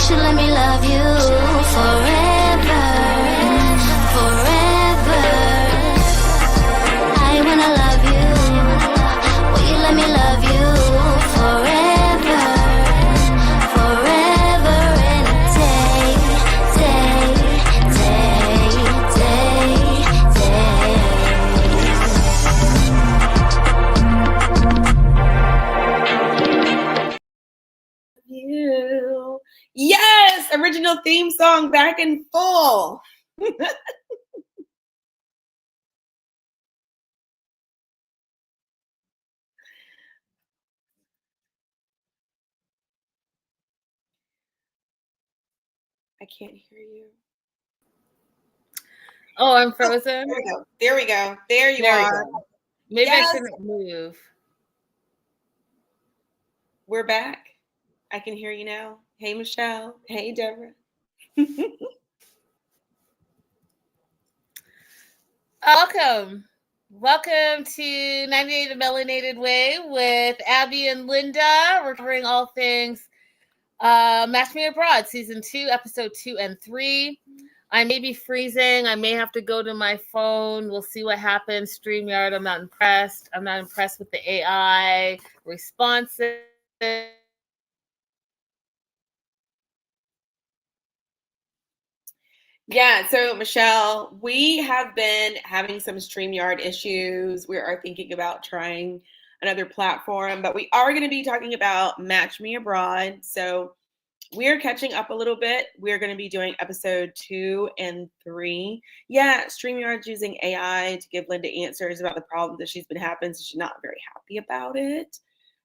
should let me love you forever, forever. I wanna love you. Will you let me love you forever, forever and day, day, day, day, day. You. Yes, original theme song back in full. I can't hear you. Oh, I'm frozen. There we go. There we go. There you There we are. go. Maybe Yes. I shouldn't move. We're back. I can hear you now. Hey, Michelle. Hey, Deborah. Welcome. Welcome to 98 The Melanated Way with Abby and Linda. We're covering all things Match Me Abroad, Season 2, Episode 2 and 3. I may be freezing. I may have to go to my phone. We'll see what happens. StreamYard, I'm not impressed. I'm not impressed with the AI responses. Yeah, so Michelle, we have been having some StreamYard issues. We are thinking about trying another platform, but we are going to be talking about Match Me Abroad. So we're catching up a little bit. We're going to be doing episode 2 and 3. Yeah, StreamYard's using AI to give Linda answers about the problems that she's been having, so she's not very happy about it.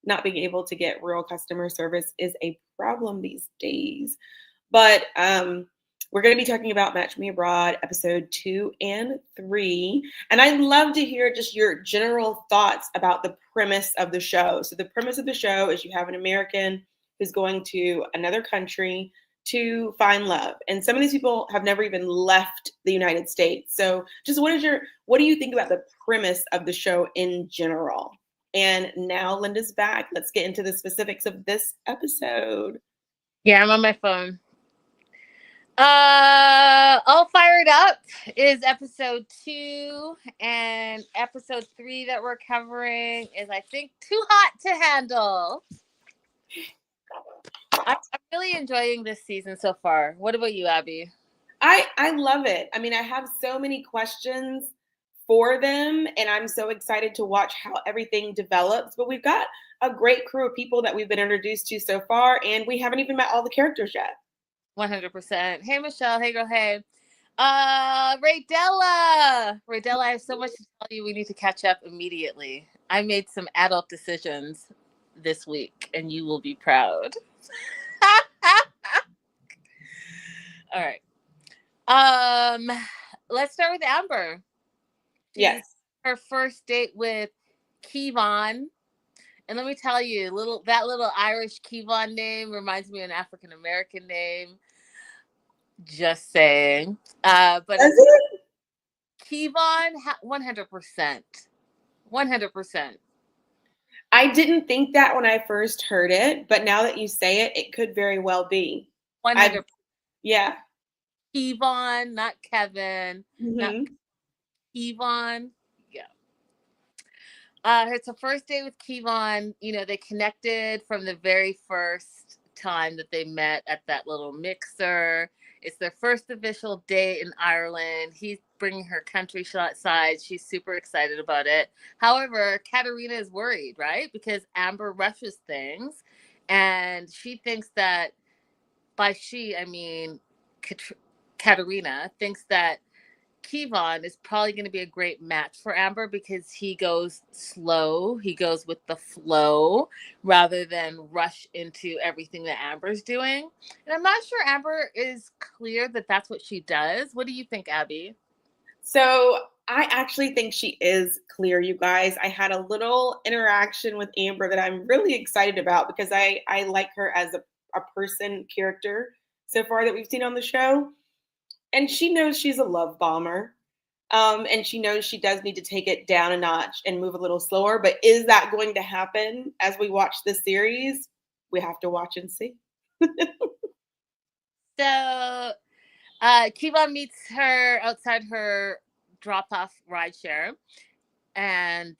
Not being able to get real customer service is a problem these days. But we're going to be talking about Match Me Abroad, episode 2 and 3. And I'd love to hear just your general thoughts about the premise of the show. So the premise of the show is you have an American who's going to another country to find love. And some of these people have never even left the United States. So just what do you think about the premise of the show in general? And now Linda's back. Let's get into the specifics of this episode. Yeah, I'm on my phone. All fired up is episode 2, and episode 3 that we're covering is, I think, Too Hot to Handle. I'm really enjoying this season so far. What about you, Abby? I love it. I mean, I have so many questions for them, and I'm so excited to watch how everything develops. But we've got a great crew of people that we've been introduced to so far, and we haven't even met all the characters yet. 100%. Hey, Michelle. Hey, girl. Hey. Raydella, I have so much to tell you. We need to catch up immediately. I made some adult decisions this week, and you will be proud. All right. Let's start with Amber. Yes. Her first date with Kevon. And let me tell you, that little Irish Kevon name reminds me of an African American name. Just saying. But Is it? Kevon, 100%. 100%. I didn't think that when I first heard it, but now that you say it, it could very well be. 100%. Yeah. Kevon, not Kevin. Mm-hmm. Not Kevon. Yeah. It's a first date with Kevon. You know, they connected from the very first time that they met at that little mixer. It's their first official date in Ireland. He's bringing her countryside. She's super excited about it. However, Katerina is worried, right? Because Amber rushes things, and she thinks that, by she, I mean Katerina, thinks that Kevon is probably going to be a great match for Amber because he goes slow. He goes with the flow rather than rush into everything that Amber's doing. And I'm not sure Amber is clear that that's what she does. What do you think, Abby? So I actually think she is clear, you guys. I had a little interaction with Amber that I'm really excited about because I like her as a person character so far that we've seen on the show. And she knows she's a love bomber. And she knows she does need to take it down a notch and move a little slower. But is that going to happen as we watch this series? We have to watch and see. So Kevon meets her outside her drop-off rideshare, and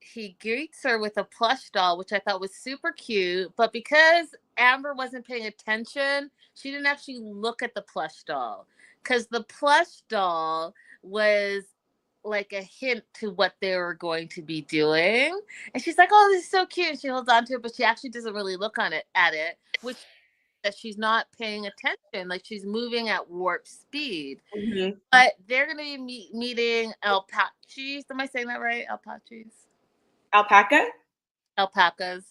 he greets her with a plush doll, which I thought was super cute. But because Amber wasn't paying attention, she didn't actually look at the plush doll, because the plush doll was like a hint to what they were going to be doing. And she's like, "Oh, this is so cute." And she holds on to it, but she actually doesn't really look at it, which that she's not paying attention, like she's moving at warp speed. Mhm. But they're going to be meeting alpacas. Am I saying that right? Alpaca? Alpacas.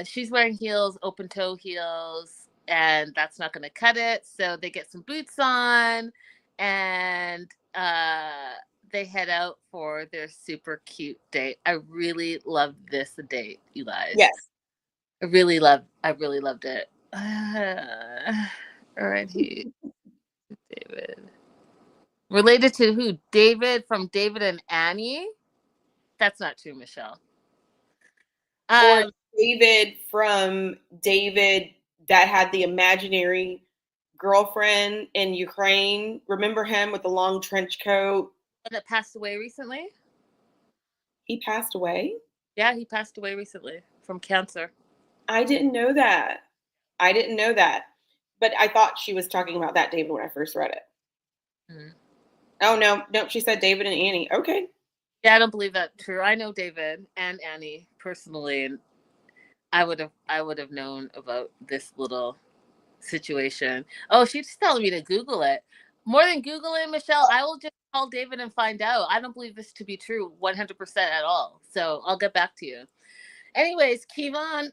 She's wearing heels, open toe heels, and that's not going to cut it. So they get some boots on, and they head out for their super cute date. I really loved this date, you guys. Yes. I really loved it. All right, David. Related to who? David from David and Annie? That's not true, Michelle. Or David from David that had the imaginary girlfriend in Ukraine. Remember him with the long trench coat? That passed away recently? He passed away? Yeah, he passed away recently from cancer. I didn't know that. But I thought she was talking about that David when I first read it. Mm-hmm. Oh, no, she said David and Annie. Okay. Yeah, I don't believe that true. I know David and Annie personally, and I would have known about this little situation. Oh, she's telling me to Google it. More than Googling, Michelle, I will just call David and find out. I don't believe this to be true 100% at all. So I'll get back to you. Anyways, Kevon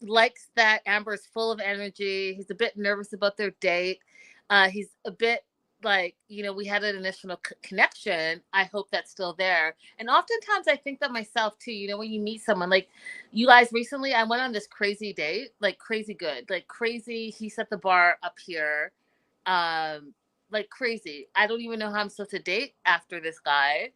likes that Amber's full of energy. He's a bit nervous about their date. He's a bit like, we had an initial connection. I hope that's still there. And oftentimes I think that myself too, when you meet someone, like you guys recently, I went on this crazy date, like crazy good, like crazy. He set the bar up here. Like crazy. I don't even know how I'm supposed to date after this guy,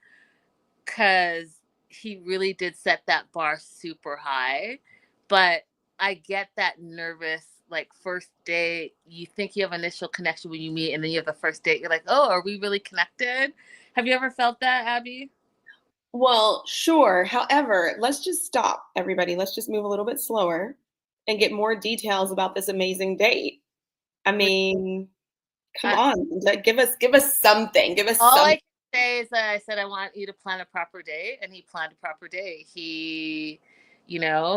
because he really did set that bar super high. But I get that nervous, like first date, you think you have initial connection when you meet, and then you have the first date, you're like, oh, are we really connected? Have you ever felt that, Abby? Well, sure. However, let's just stop, everybody. Let's just move a little bit slower and get more details about this amazing date. I mean, come on, give us something. Give us all something. I can say is that I said I want you to plan a proper date, and he planned a proper date. He,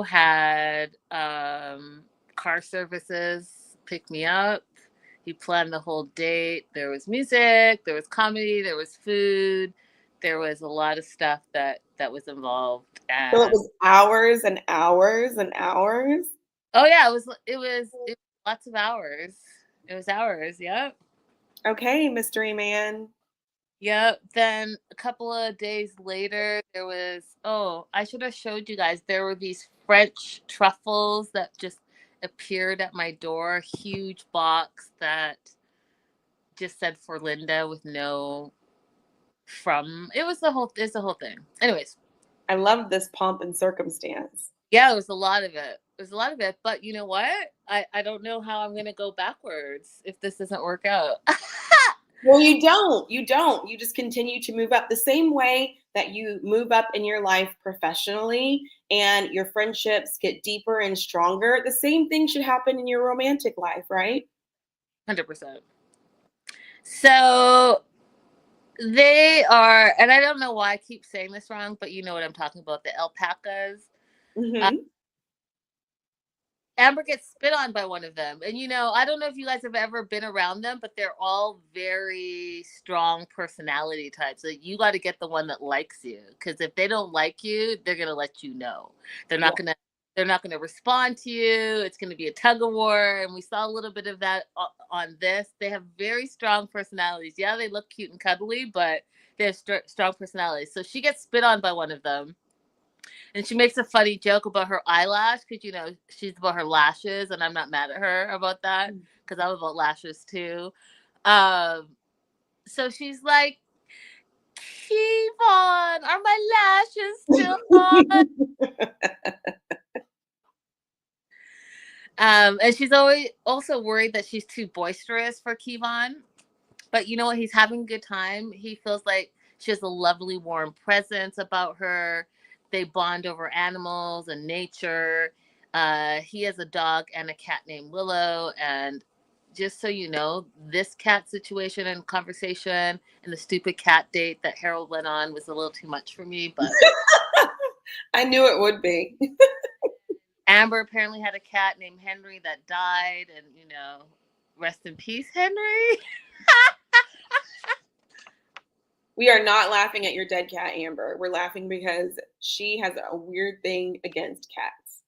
had car services pick me up. He planned the whole date. There was music, there was comedy, there was food, there was a lot of stuff that was involved. And So it was hours and hours and hours. oh yeah, it was lots of hours. It was hours. Yep. Okay, mystery man. Yep. Then a couple of days later, there was, I should have showed you guys. There were these French truffles that just appeared at my door. Huge box that just said for Linda with no from. It's the whole thing. Anyways. I love this pomp and circumstance. Yeah, it was a lot of it. But you know what? I don't know how I'm going to go backwards if this doesn't work out. Well, you don't. You just continue to move up the same way that you move up in your life professionally and your friendships get deeper and stronger. The same thing should happen in your romantic life, right? 100%. So they are, and I don't know why I keep saying this wrong, but you know what I'm talking about, the alpacas. Mm-hmm. Amber gets spit on by one of them. And, I don't know if you guys have ever been around them, but they're all very strong personality types. Like, you got to get the one that likes you, because if they don't like you, they're going to let you know. They're not going to respond to you. It's going to be a tug of war. And we saw a little bit of that on this. They have very strong personalities. Yeah, they look cute and cuddly, but they have strong personalities. So she gets spit on by one of them. And she makes a funny joke about her eyelash, because, she's about her lashes, and I'm not mad at her about that, because I'm about lashes too. So she's like, Kevon, are my lashes still on? And she's always also worried that she's too boisterous for Kevon. But you know what? He's having a good time. He feels like she has a lovely, warm presence about her. They bond over animals and nature. He has a dog and a cat named Willow. And just so you know, this cat situation and conversation and the stupid cat date that Harold went on was a little too much for me. But I knew it would be. Amber apparently had a cat named Henry that died. And, rest in peace, Henry. We are not laughing at your dead cat, Amber. We're laughing because she has a weird thing against cats.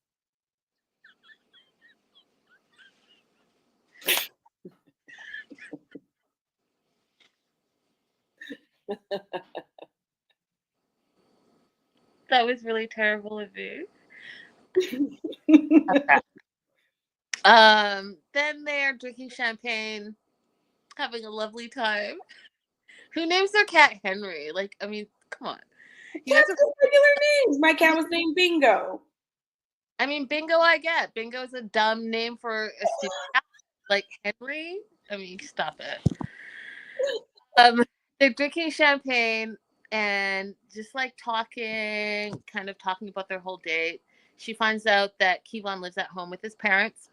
That was really terrible of you. Okay. Then they're drinking champagne, having a lovely time. Who names their cat Henry? Like, I mean, come on. You guys Cats have regular names. My cat was named Bingo. I mean, Bingo, I get. Bingo is a dumb name for a stupid cat. Like Henry? I mean, stop it. They're drinking champagne and just like talking, kind of talking about their whole date. She finds out that Kevon lives at home with his parents.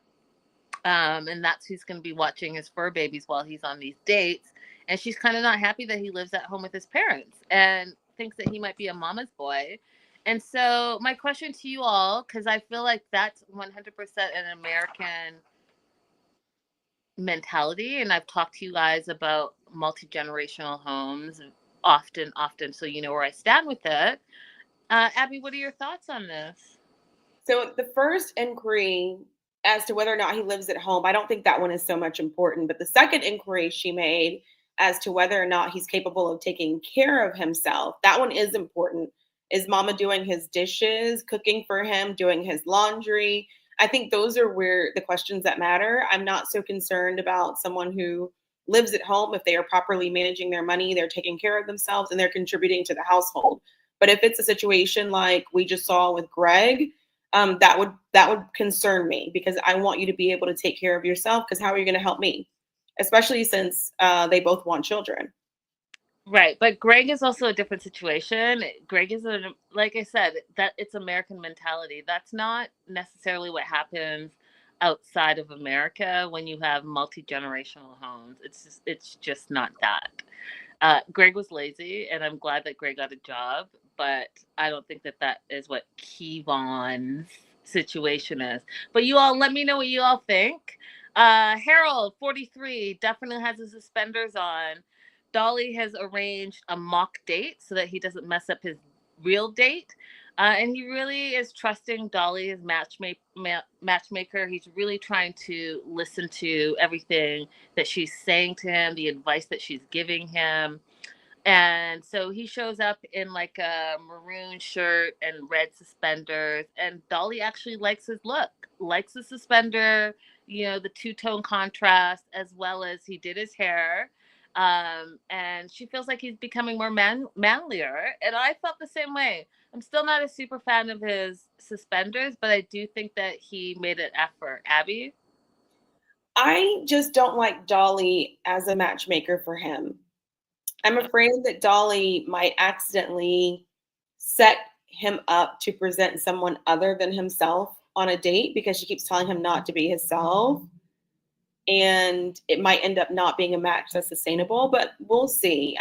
And that's who's going to be watching his fur babies while he's on these dates. And she's kind of not happy that he lives at home with his parents and thinks that he might be a mama's boy. And so my question to you all, because I feel like that's 100% an American mentality. And I've talked to you guys about multi-generational homes often, so you know where I stand with it. Abby, what are your thoughts on this? So the first inquiry as to whether or not he lives at home, I don't think that one is so much important. But the second inquiry she made as to whether or not he's capable of taking care of himself, that one is important. Is mama doing his dishes, cooking for him, doing his laundry? I think those are where the questions that matter. I'm not so concerned about someone who lives at home. If they are properly managing their money, they're taking care of themselves and they're contributing to the household. But if it's a situation like we just saw with Greg, that would concern me because I want you to be able to take care of yourself. Because how are you going to help me, especially since they both want children? Right, but Greg is also a different situation. Greg is like I said, that it's American mentality. That's not necessarily what happens outside of America when you have multi-generational homes. It's just not that. Greg was lazy, and I'm glad that Greg got a job, but I don't think that is what Kevon's situation is. But you all, let me know what you all think. Harold, 43, definitely has his suspenders on. Dolly has arranged a mock date so that he doesn't mess up his real date. And he really is trusting Dolly, his matchmaker. He's really trying to listen to everything that she's saying to him, the advice that she's giving him. And so he shows up in like a maroon shirt and red suspenders. And Dolly actually likes his look, likes the suspender, the two-tone contrast, as well as he did his hair. And she feels like he's becoming more manlier. And I felt the same way. I'm still not a super fan of his suspenders, but I do think that he made an effort. Abby? I just don't like Dolly as a matchmaker for him. I'm afraid that Dolly might accidentally set him up to present someone other than himself on a date because she keeps telling him not to be himself. And it might end up not being a match that's sustainable, but we'll see.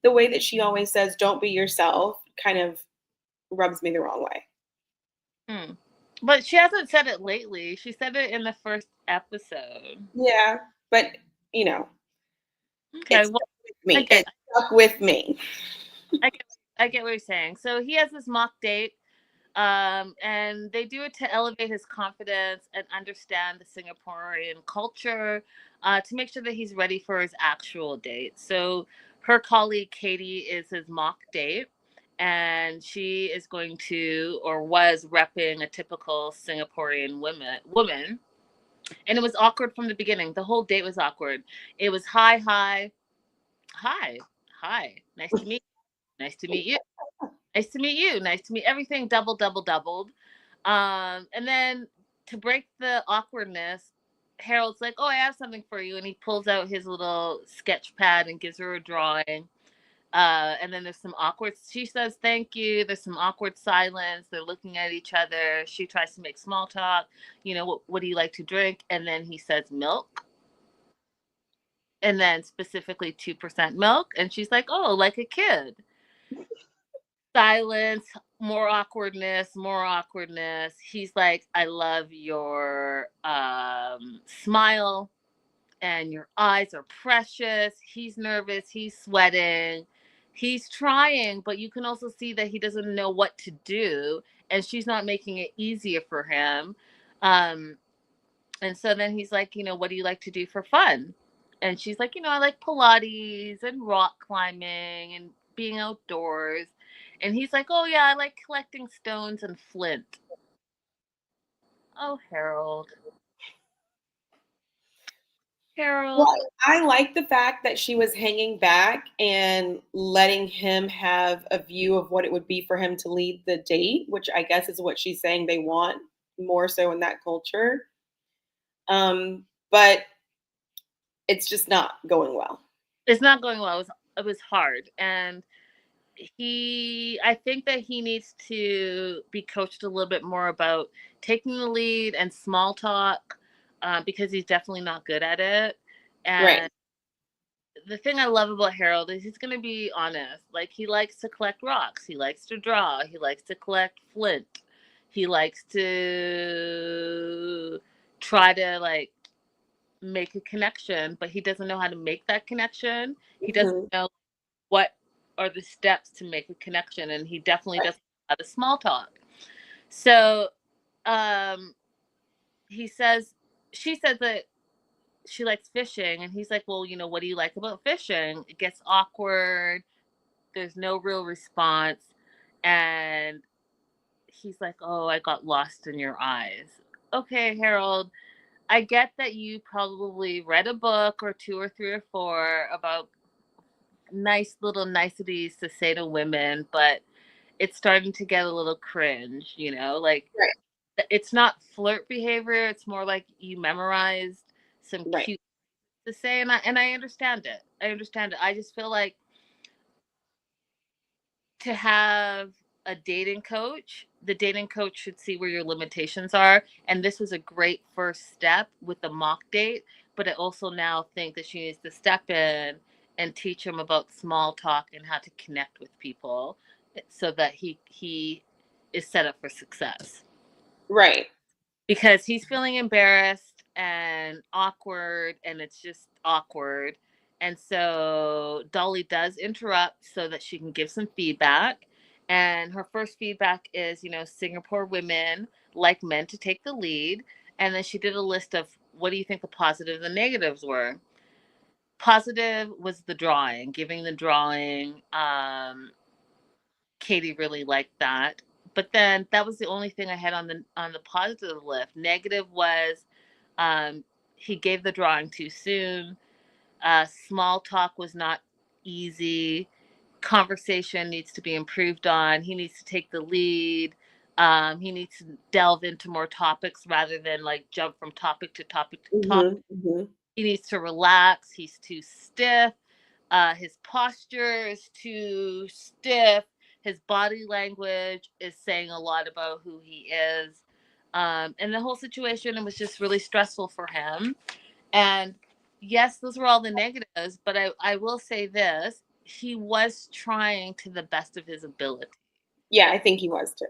The way that she always says, don't be yourself, kind of rubs me the wrong way. But she hasn't said it lately. She said it in the first episode. Yeah, but okay, it's stuck with me. I get what you're saying. So he has this mock date, and they do it to elevate his confidence and understand the Singaporean culture, to make sure that he's ready for his actual date. So her colleague Katie is his mock date, and she is going to, or was repping a typical Singaporean woman. And it was awkward from the beginning. The whole date was awkward. It was hi, nice to meet you. Nice to meet you. Nice to meet you. Nice to meet everything. Doubled. And then to break the awkwardness, Harold's like, "Oh, I have something for you," and he pulls out his little sketch pad and gives her a drawing. And then there's some awkward. She says thank you. There's some awkward silence. They're looking at each other. She tries to make small talk. You know, what do you like to drink? And then he says milk. And then specifically 2% milk. And she's like, oh, like a kid. Silence, more awkwardness, more awkwardness. He's like, I love your smile, and your eyes are precious. He's nervous. He's sweating. He's trying, but you can also see that he doesn't know what to do. And she's not making it easier for him. And so then he's like, you know, what do you like to do for fun? And she's like, you know, I like Pilates and rock climbing and being outdoors. And he's like, oh, yeah, I like collecting stones and flint. Oh, Harold. Harold. Well, I like the fact that she was hanging back and letting him have a view of what it would be for him to lead the date, which I guess is what she's saying they want more so in that culture. But it's just not going well. It's not going well. It was hard. And I think that he needs to be coached a little bit more about taking the lead and small talk, because he's definitely not good at it. And Right. the thing I love about Harold is he's going to be honest. Like, he likes to collect rocks. He likes to draw. He likes to collect flint. He likes to try to, like, make a connection, but he doesn't know how to make that connection. He doesn't know what are the steps to make a connection, and he definitely doesn't know how to small talk. So she says that she likes fishing, and he's like, well, you know, what do you like about fishing? It gets awkward. There's no real response. And he's like, oh, I got lost in your eyes. Okay, Harold, I get that you probably read a book or 2 or 3 or 4 about nice little niceties to say to women, but it's starting to get a little cringe, you know? Like, Right. It's not flirt behavior. It's more like you memorized some Right. cute to say, and I understand it. I just feel like to have a dating coach, the dating coach should see where your limitations are. And this was a great first step with the mock date, but I also now think that she needs to step in and teach him about small talk and how to connect with people so that he is set up for success. Right. Because he's feeling embarrassed and awkward, and it's just awkward. And so Dolly does interrupt so that she can give some feedback. And her first feedback is, you know, Singapore women like men to take the lead. And then she did a list of what do you think the positives and negatives were. Positive was the drawing, giving the drawing. Katie really liked that. But then that was the only thing I had on the positive list. Negative was he gave the drawing too soon. Small talk was not easy. Conversation needs to be improved on. He needs to take the lead. He needs to delve into more topics rather than like jump from topic to topic to topic. He needs to relax. He's too stiff. His posture is too stiff. His body language is saying a lot about who he is. And the whole situation was just really stressful for him. And yes, those were all the negatives, but I will say this. He was trying to the best of his ability. Yeah, I think he was too.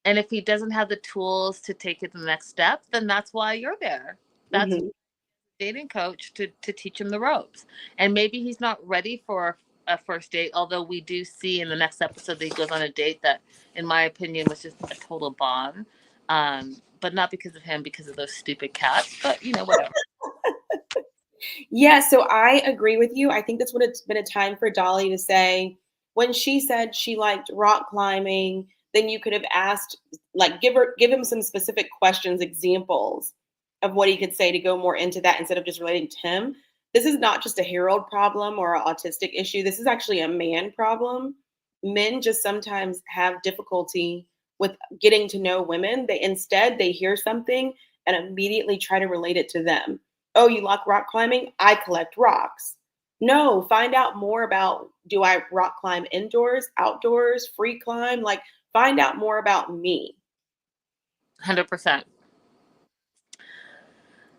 And if he doesn't have the tools to take it to the next step, then that's why you're there. That's dating coach to teach him the ropes. And maybe he's not ready for a first date, although we do see in the next episode that he goes on a date that, in my opinion, was just a total bomb. But not because of him, because of those stupid cats. But, you know, whatever. Yeah, so I agree with you. I think that's what it's been a time for Dolly to say. When she said she liked rock climbing, then you could have asked, like, give him some specific questions, examples of what he could say to go more into that instead of just relating to him. This is not just a Harold problem or an autistic issue. This is actually a man problem. Men just sometimes have difficulty with getting to know women. They hear something and immediately try to relate it to them. Oh, you like rock climbing? I collect rocks. No, find out more about, do I rock climb indoors, outdoors, free climb? Like, find out more about me. 100%.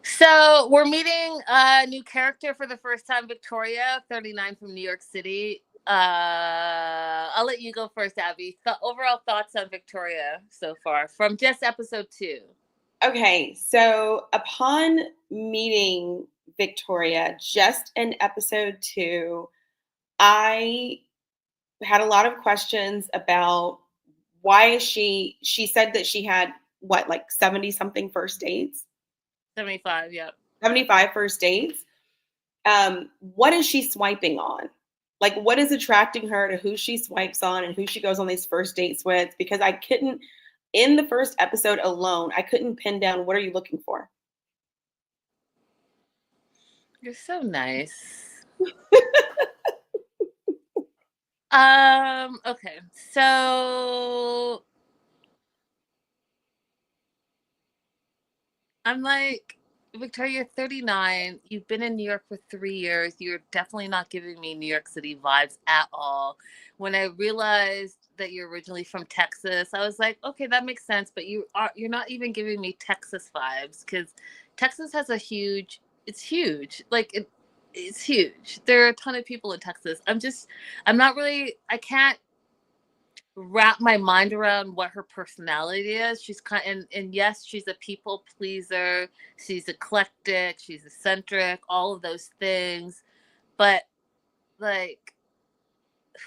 So we're meeting a new character for the first time, Victoria, 39 from New York City. I'll let you go first, Abby. Overall thoughts on Victoria so far from just episode 2. Okay, so upon meeting Victoria just in episode 2, I had a lot of questions about why is she said that she had what, like 70 something first dates? 75, yeah. 75 first dates. What is she swiping on? Like, what is attracting her to who she swipes on and who she goes on these first dates with? Because I couldn't, in the first episode alone, I couldn't pin down what are you looking for? You're so nice. Okay. So I'm like, Victoria, you're 39. You've been in New York for 3 years. You're definitely not giving me New York City vibes at all. When I realized that you're originally from Texas, I was like, okay, that makes sense. But you're not even giving me Texas vibes, because Texas has it's huge. Like it's huge. There are a ton of people in Texas. I can't wrap my mind around what her personality is. She's and yes, she's a people pleaser. She's eclectic. She's eccentric. All of those things, but like,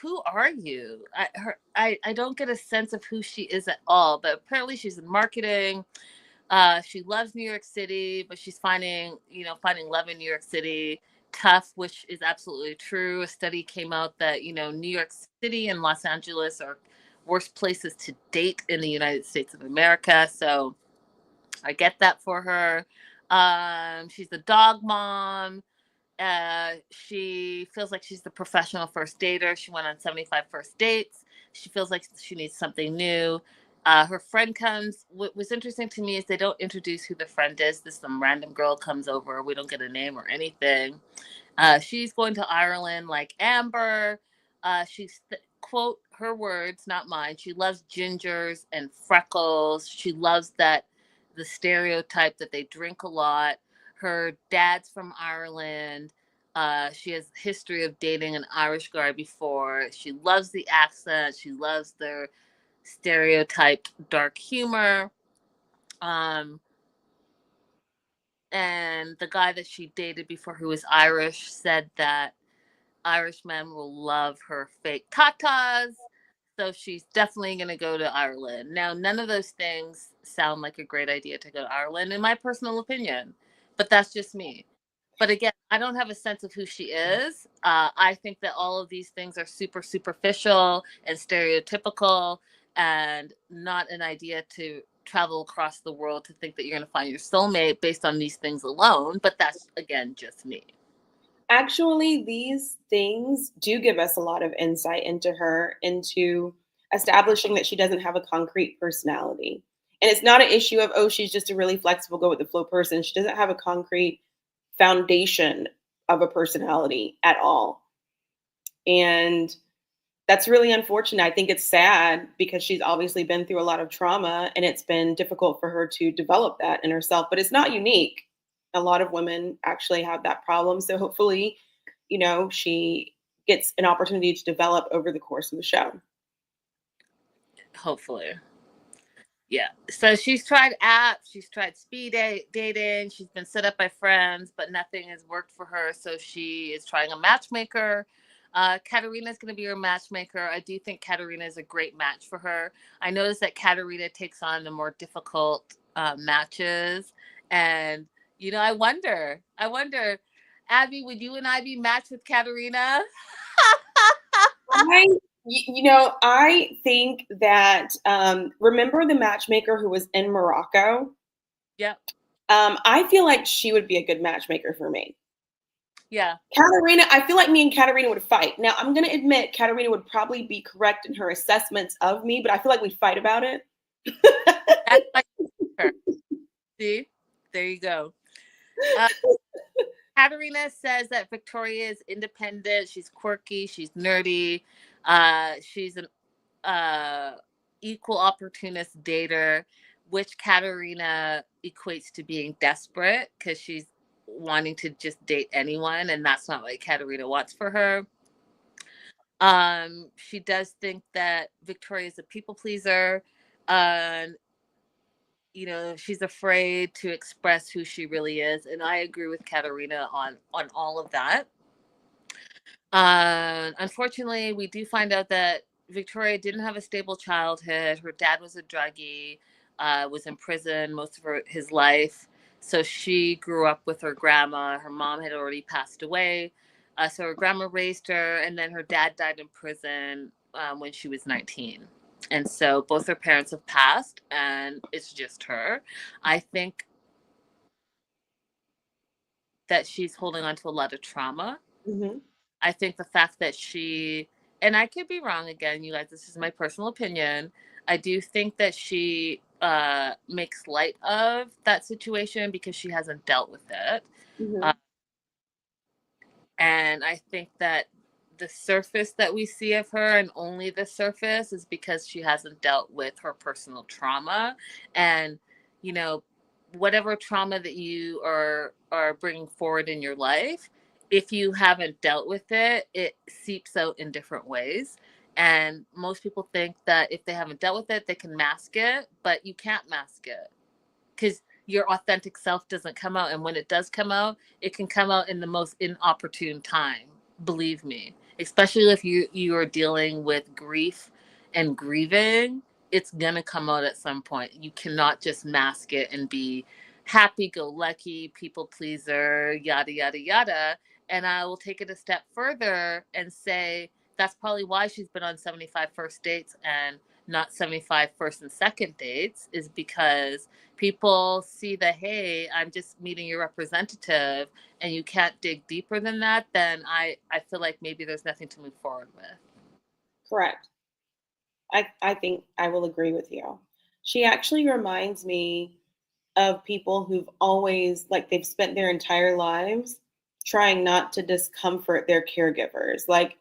who are you? I don't get a sense of who she is at all. But apparently, she's in marketing. She loves New York City, but she's finding love in New York City tough, which is absolutely true. A study came out that, New York City and Los Angeles are worst places to date in the United States of America. So I get that for her. She's a dog mom. She feels like she's the professional first dater. She went on 75 first dates. She feels like she needs something new. Her friend comes. What was interesting to me is they don't introduce who the friend is. This some random girl comes over. We don't get a name or anything. She's going to Ireland like Amber. Quote her words, not mine. She loves gingers and freckles. She loves the stereotype that they drink a lot. Her dad's from Ireland. She has a history of dating an Irish guy before. She loves the accent. She loves their stereotyped dark humor. And the guy that she dated before, who was Irish, said that Irish men will love her fake tatas. So she's definitely going to go to Ireland. Now, none of those things sound like a great idea to go to Ireland, in my personal opinion. But that's just me. But again, I don't have a sense of who she is. I think that all of these things are super superficial and stereotypical, and not an idea to travel across the world to think that you're going to find your soulmate based on these things alone. But that's, again, just me. Actually, these things do give us a lot of insight into her, into establishing that she doesn't have a concrete personality. And it's not an issue of, oh, she's just a really flexible, go with the flow person. She doesn't have a concrete foundation of a personality at all. And that's really unfortunate. I think it's sad because she's obviously been through a lot of trauma, and it's been difficult for her to develop that in herself. But it's not unique. A lot of women actually have that problem. So hopefully, she gets an opportunity to develop over the course of the show. Hopefully. Yeah. So she's tried apps, she's tried speed dating, she's been set up by friends, but nothing has worked for her. So she is trying a matchmaker. Katerina is going to be her matchmaker. I do think Katerina is a great match for her. I noticed that Katerina takes on the more difficult matches. And, I wonder, Abby, would you and I be matched with Katerina? I think that, remember the matchmaker who was in Morocco? Yep. I feel like she would be a good matchmaker for me. Yeah. Katerina, I feel like me and Katerina would fight. Now, I'm going to admit Katerina would probably be correct in her assessments of me, but I feel like we'd fight about it. That's like her. See? There you go. Katerina says that Victoria is independent. She's quirky. She's nerdy. She's an equal opportunist dater, which Katerina equates to being desperate because she's wanting to just date anyone, and that's not what Katerina wants for her. She does think that Victoria is a people pleaser. She's afraid to express who she really is, and I agree with Katerina on all of that. Unfortunately, we do find out that Victoria didn't have a stable childhood. Her dad was a druggie, was in prison most of his life. So she grew up with her grandma. Her mom had already passed away. So her grandma raised her, and then her dad died in prison when she was 19. And so both her parents have passed, and it's just her. I think that she's holding on to a lot of trauma. Mm-hmm. I think the fact that and I could be wrong again, you guys, this is my personal opinion. I do think that she makes light of that situation because she hasn't dealt with it. Mm-hmm. And I think that the surface that we see of her, and only the surface, is because she hasn't dealt with her personal trauma. And, whatever trauma that you are bringing forward in your life, if you haven't dealt with it, it seeps out in different ways. And most people think that if they haven't dealt with it, they can mask it, but you can't mask it because your authentic self doesn't come out. And when it does come out, it can come out in the most inopportune time. Believe me, especially if you are dealing with grief and grieving, it's going to come out at some point. You cannot just mask it and be happy-go-lucky, people pleaser, yada, yada, yada. And I will take it a step further and say that's probably why she's been on 75 first dates and not 75 first and second dates, is because people see that, hey, I'm just meeting your representative and you can't dig deeper than that, then I feel like maybe there's nothing to move forward with. Correct. I think I will agree with you. She actually reminds me of people who've always, like, they've spent their entire lives trying not to discomfort their caregivers. Like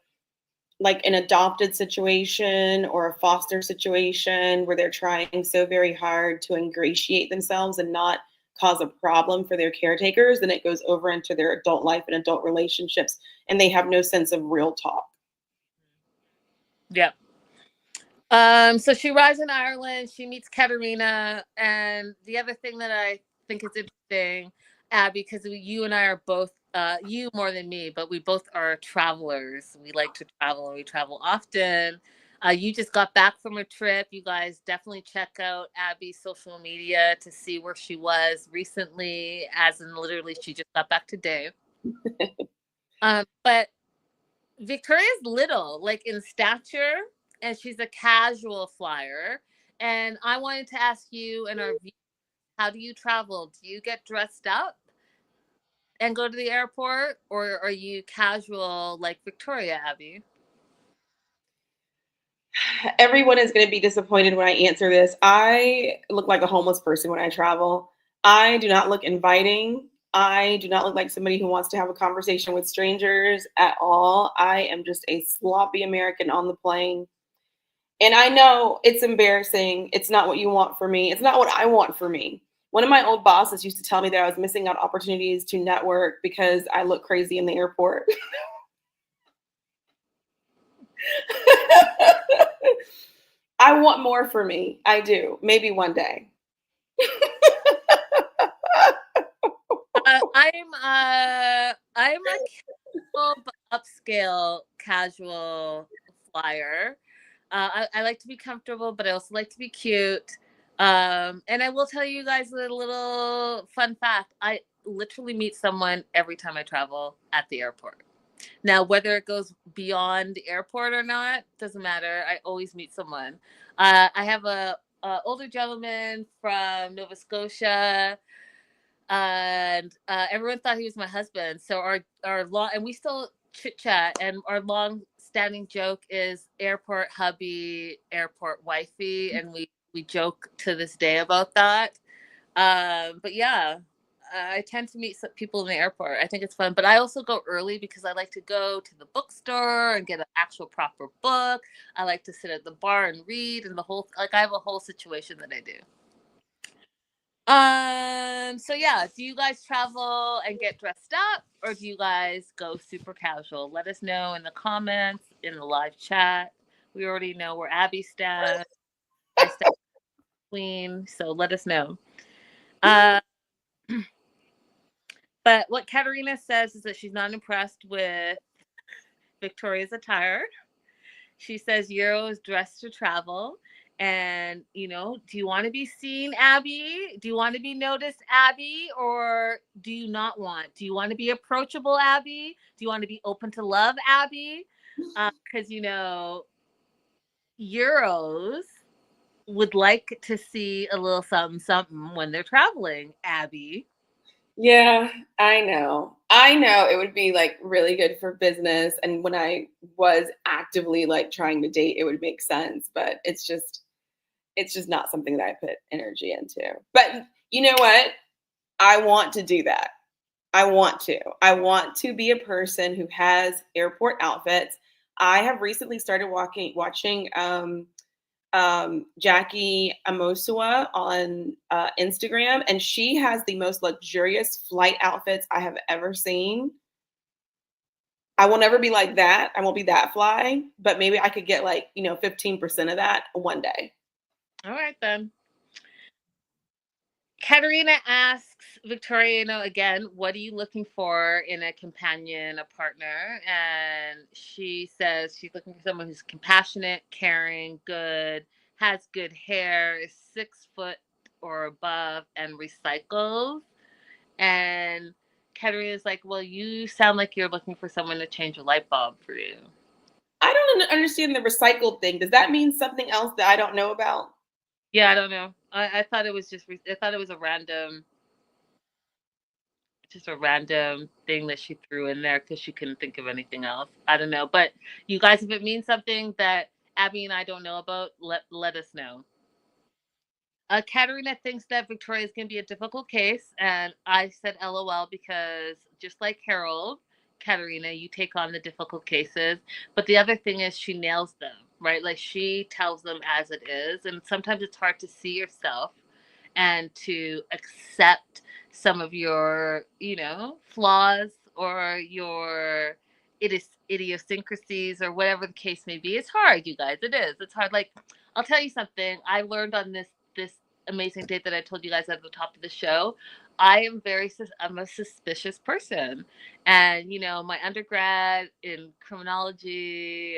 an adopted situation or a foster situation where they're trying so very hard to ingratiate themselves and not cause a problem for their caretakers, then it goes over into their adult life and adult relationships, and they have no sense of real talk. Yeah. So she arrives in Ireland, she meets Katerina, and the other thing that I think is interesting, Abby, because you and I are both, you more than me, but we both are travelers. We like to travel, and we travel often. You just got back from a trip. You guys definitely check out Abby's social media to see where she was recently, as in literally she just got back today. But Victoria's little, like in stature, and she's a casual flyer. And I wanted to ask you and our viewers, how do you travel? Do you get dressed up and go to the airport, or are you casual like Victoria, Abby? Everyone is going to be disappointed when I answer this. I look like a homeless person when I travel. I do not look inviting. I do not look like somebody who wants to have a conversation with strangers at all. I am just a sloppy American on the plane. And I know it's embarrassing. It's not what you want for me. It's not what I want for me. One of my old bosses used to tell me that I was missing out opportunities to network because I look crazy in the airport. I want more for me. I do. Maybe one day. I'm a casual but upscale casual flyer. I like to be comfortable, but I also like to be cute. And I will tell you guys a little fun fact. I literally meet someone every time I travel at the airport. Now, whether it goes beyond the airport or not, doesn't matter. I always meet someone. I have a older gentleman from Nova Scotia, and everyone thought he was my husband. So our long, and we still chit chat, and our long standing joke is airport hubby, airport wifey, and we joke to this day about that. But yeah, I tend to meet some people in the airport. I think it's fun, but I also go early because I like to go to the bookstore and get an actual proper book. I like to sit at the bar and read, and the whole like I have a whole situation that I do. So yeah, do you guys travel and get dressed up, or do you guys go super casual? Let us know in the comments, in the live chat. We already know where Abby stands. I stand Queen, so let us know. Uh, but what Katerina says is that she's not impressed with Victoria's attire. She says Euro is dressed to travel. And, you know, do you want to be seen, Abby? Do you want to be noticed, Abby? Or do you not want? Do you want to be approachable, Abby? Do you want to be open to love, Abby? Because, you know, Euros would like to see a little something, something when they're traveling, Abby. Yeah, I know. I know it would be like really good for business. And when I was actively like trying to date, it would make sense. But it's just not something that I put energy into. But you know what? I want to do that. I want to. I want to be a person who has airport outfits. I have recently started watching Jackie Amosua on Instagram, and she has the most luxurious flight outfits I have ever seen. I will never be like that. I won't be that fly, but maybe I could get like, 15% of that one day. All right, then. Katerina asks Victoria, you know, again, what are you looking for in a companion, a partner? And she says she's looking for someone who's compassionate, caring, good, has good hair, is 6 foot or above, and recycles. And Katerina's like, well, you sound like you're looking for someone to change a light bulb for you. I don't understand the recycled thing. Does that mean something else that I don't know about? Yeah, I don't know. I thought it was I thought it was just a random thing that she threw in there because she couldn't think of anything else. I don't know. But you guys, if it means something that Abby and I don't know about, let us know. Katerina thinks that Victoria is going to be a difficult case, and I said LOL because just like Harold, Katerina, you take on the difficult cases. But the other thing is she nails them, right? Like she tells them as it is, and sometimes it's hard to see yourself and to accept some of your, you know, flaws or your idiosyncrasies or whatever the case may be. It's hard, you guys. It is. It's hard. Like, I'll tell you something. I learned on this amazing date that I told you guys at the top of the show. I'm a suspicious person, and you know, my undergrad in criminology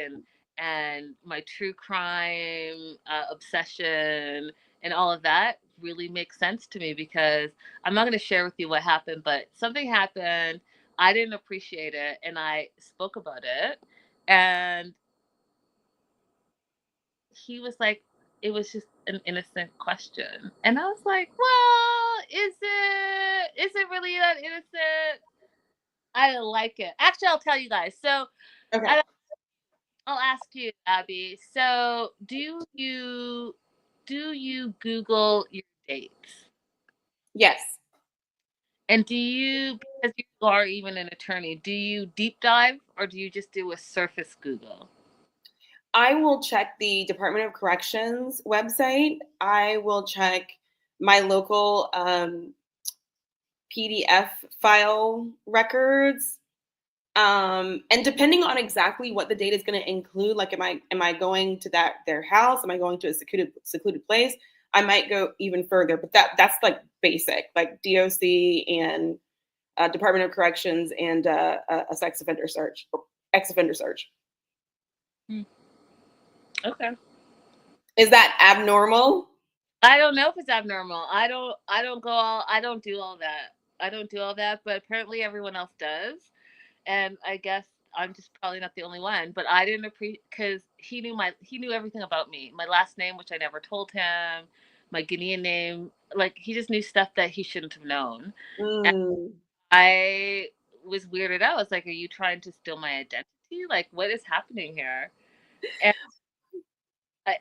and my true crime obsession and all of that really makes sense to me because I'm not going to share with you what happened, but something happened. I didn't appreciate it, and I spoke about it, and he was like, it was just an innocent question. And I was like, well, is it really that innocent? I didn't like it. Actually, I'll tell you guys. So Okay. I, I'll ask you, Abby. So do you Google your dates? Yes. And do you, because you are even an attorney, do you deep dive or do you just do a surface Google? I will check the Department of Corrections website. I will check my local PDF file records. And depending on exactly what the data is going to include, like am I going to their house? Am I going to a secluded place? I might go even further, but that's like basic, like DOC and Department of Corrections and a sex offender search, ex offender search. Hmm. Okay. Is that abnormal? I don't know if it's abnormal. I don't do all that. I don't do all that, but apparently everyone else does. And I guess I'm just probably not the only one, but I didn't appreciate because he knew everything about me. My last name, which I never told him, my Guinean name, like he just knew stuff that he shouldn't have known. And Mm. I was weirded out. I was like, are you trying to steal my identity? Like, what is happening here? And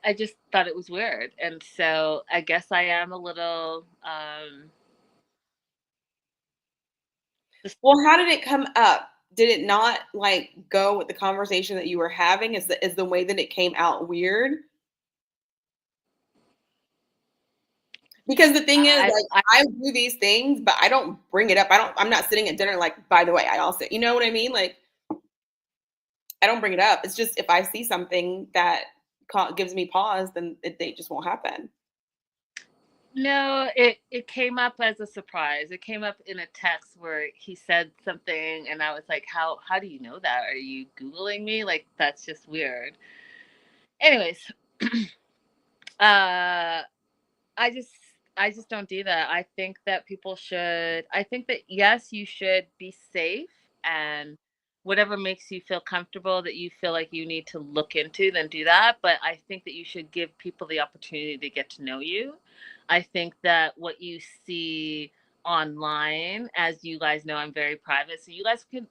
I just thought it was weird. And so I guess I am a little Well, how did it come up? Did it not like go with the conversation that you were having? Is the way that it came out weird? Because the thing is, like, I I do these things, but I don't bring it up. I'm not sitting at dinner like, by the way, I also, you know what I mean? Like, I don't bring it up. It's just if I see something that gives me pause, then they just won't happen. No, it came up as a surprise. It came up in a text where he said something, and I was like, how do you know that? Are you Googling me? Like, that's just weird. Anyways, uh I just I just don't do that. I think that people should I think that yes, you should be safe, and whatever makes you feel comfortable that you feel like you need to look into, then do that. But I think that you should give people the opportunity to get to know you. I think that what you see online, as you guys know, I'm very private. So you guys can,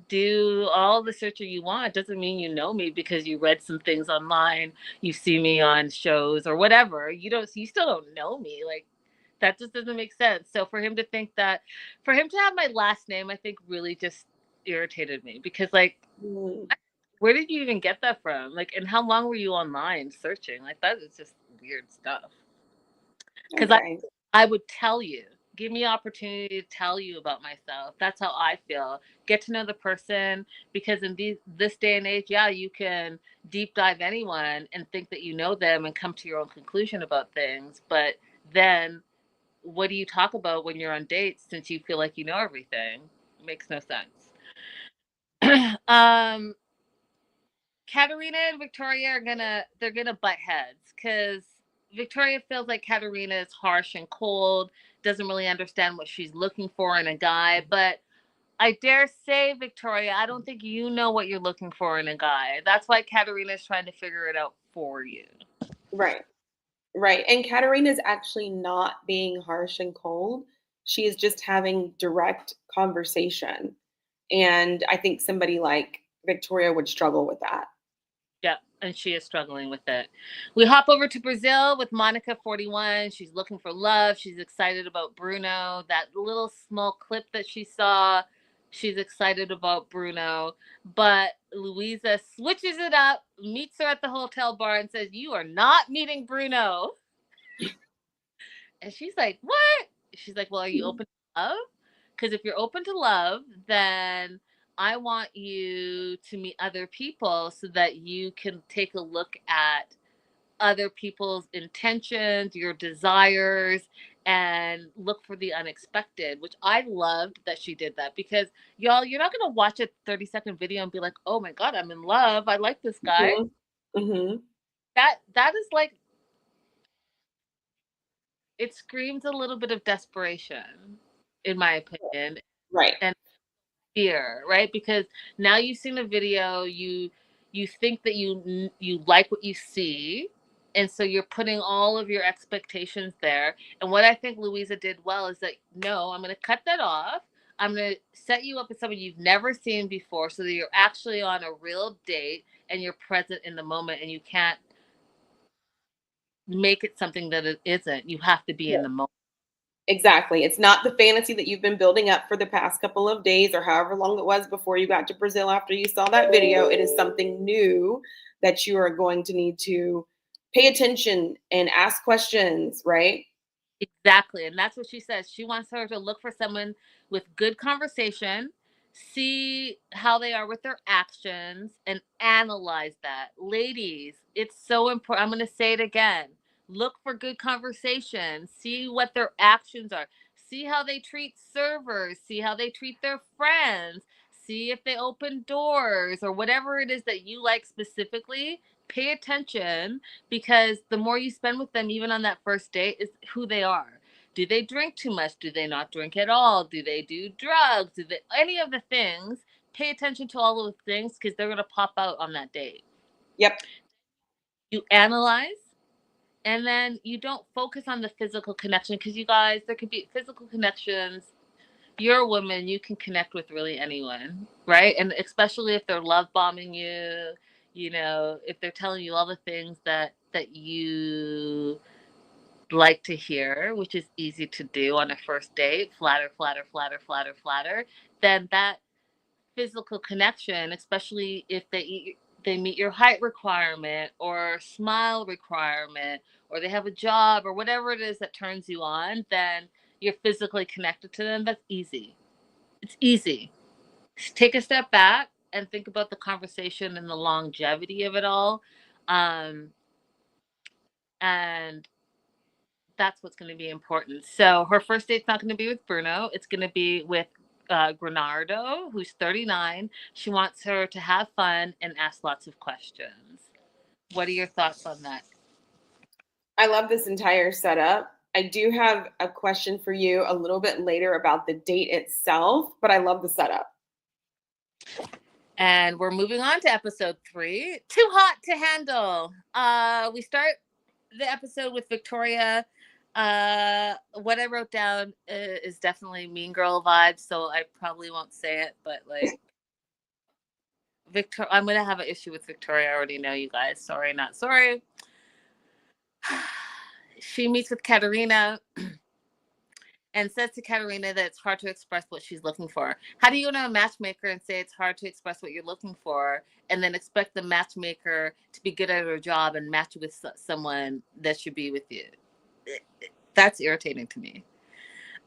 do all the searching you want. It doesn't mean you know me because you read some things online, you see me on shows or whatever. You still don't know me. Like, that just doesn't make sense. So for him to think that, for him to have my last name, I think really just irritated me because, like, Mm, where did you even get that from? Like, and how long were you online searching? Like, that is just weird stuff. Because okay. I would tell you, give me opportunity to tell you about myself. That's how I feel. Get to know the person, because in this day and age, yeah, you can deep dive anyone and think that you know them and come to your own conclusion about things. But then what do you talk about when you're on dates since you feel like you know everything? It makes no sense. um Katarina and Victoria they're gonna butt heads because Victoria feels like Katarina is harsh and cold, doesn't really understand what she's looking for in a guy. But I dare say, Victoria, I don't think you know what you're looking for in a guy. That's why Katarina is trying to figure it out for you. Right. Right. And Katarina's actually not being harsh and cold. She is just having direct conversation. And I think somebody like Victoria would struggle with that. Yeah, and she is struggling with it. We hop over to Brazil with Monica 41. She's looking for love. She's excited about Bruno. That little small clip that she saw, she's excited about Bruno. But Louisa switches it up, meets her at the hotel bar, and says, "You are not meeting Bruno." And she's like, "What?" She's like, "Well, are you open to love? Because if you're open to love, then I want you to meet other people so that you can take a look at other people's intentions, your desires, and look for the unexpected," which I loved that she did that, because y'all, you're not going to watch a 30-second video and be like, "Oh my God, I'm in love. I like this guy." Mhm. Mhm. That is like, it screams a little bit of desperation, in my opinion, Right. and fear, right? Because now you've seen a video, you think that you like what you see, and so you're putting all of your expectations there. And what I think Louisa did well is that, no, I'm going to cut that off. I'm going to set you up with someone you've never seen before, so that you're actually on a real date and you're present in the moment, and you can't make it something that it isn't. You have to be in the moment. Exactly. It's not the fantasy that you've been building up for the past couple of days or however long it was before you got to Brazil after you saw that video. It is something new that you are going to need to pay attention and ask questions, right? Exactly. And that's what she says. She wants her to look for someone with good conversation, see how they are with their actions, and analyze that. Ladies, it's so important. I'm going to say it again. Look for good conversation, see what their actions are, see how they treat servers, see how they treat their friends, see if they open doors or whatever it is that you like specifically. Pay attention, because the more you spend with them, even on that first date, is who they are. Do they drink too much? Do they not drink at all? Do they do drugs? Do they any of the things? Pay attention to all of the things, because they're gonna pop out on that date. Yep. You analyze, and then you don't focus on the physical connection, because you guys, there could be physical connections. You're a woman, you can connect with really anyone, right? And especially if they're love bombing you, if they're telling you all the things that you like to hear, which is easy to do on a first date, flatter, flatter, flatter, flatter, flatter, then that physical connection, especially if they meet your height requirement or smile requirement, or they have a job or whatever it is that turns you on, then you're physically connected to them. That's easy. It's easy. Take a step back and think about the conversation and the longevity of it all. And that's what's going to be important. So her first date's not going to be with Bruno. It's going to be with Granardo, who's 39. She wants her to have fun and ask lots of questions. What are your thoughts on that? I love this entire setup. I do have a question for you a little bit later about the date itself, but I love the setup. And we're moving on to episode 3, Too Hot to Handle. We start the episode with Victoria. What I wrote down is definitely Mean Girl vibes, so I probably won't say it, but like I'm gonna have an issue with Victoria. I already know, you guys. Sorry, not sorry. She meets with Katerina and says to Katerina that it's hard to express what she's looking for. How do you go to a matchmaker and say it's hard to express what you're looking for, and then expect the matchmaker to be good at her job and match you with someone that should be with you? That's irritating to me.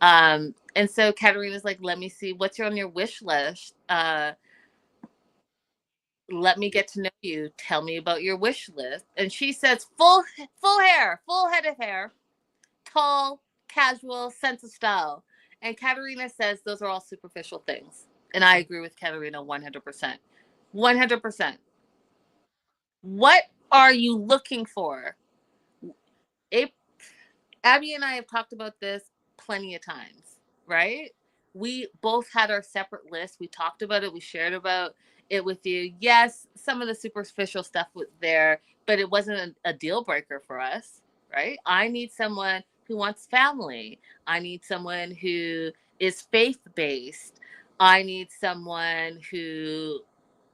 And so Katerina's like, let me see what's on your wish list. Let me get to know you. Tell me about your wish list. And she says, full hair, full head of hair, tall, casual, sense of style. And Katerina says those are all superficial things. And I agree with Katerina 100%. 100%. What are you looking for? Abby and I have talked about this plenty of times, right? We both had our separate lists. We talked about it. We shared about it with you. Yes, some of the superficial stuff was there, but it wasn't a deal breaker for us, right? I need someone who wants family. I need someone who is faith-based. I need someone who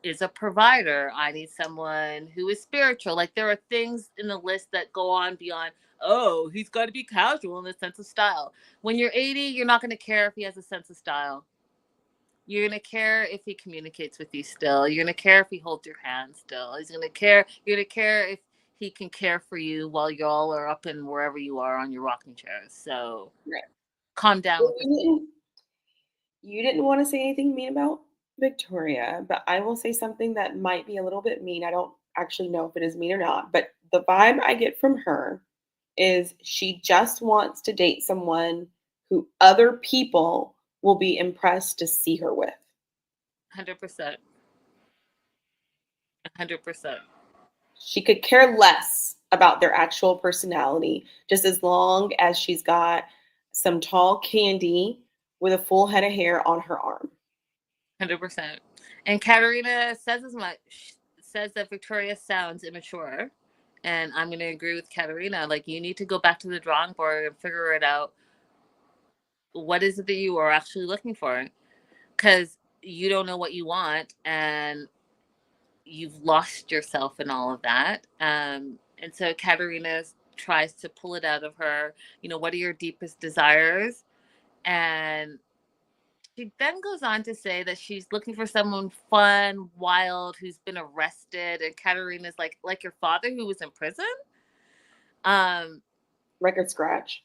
is a provider. I need someone who is spiritual. Like, there are things in the list that go on beyond, oh, he's got to be casual in the sense of style. When you're 80, you're not going to care if he has a sense of style. You're going to care if he communicates with you still. You're going to care if he holds your hand still. You're going to care if he can care for you while y'all are up in wherever you are on your rocking chairs. So Right. Calm down with You didn't want to say anything mean about Victoria, but I will say something that might be a little bit mean. I don't actually know if it is mean or not, but the vibe I get from her is she just wants to date someone who other people will be impressed to see her with. 100%. 100%. She could care less about their actual personality, just as long as she's got some tall candy with a full head of hair on her arm. 100%. And Katerina says as much, says that Victoria sounds immature. And I'm going to agree with Katerina. Like, you need to go back to the drawing board and figure it out. What is it that you are actually looking for? Because you don't know what you want, and you've lost yourself in all of that. And so Katerina tries to pull it out of her. You know, what are your deepest desires? And she then goes on to say that she's looking for someone fun, wild, who's been arrested. And Katerina's like your father who was in prison. Record scratch.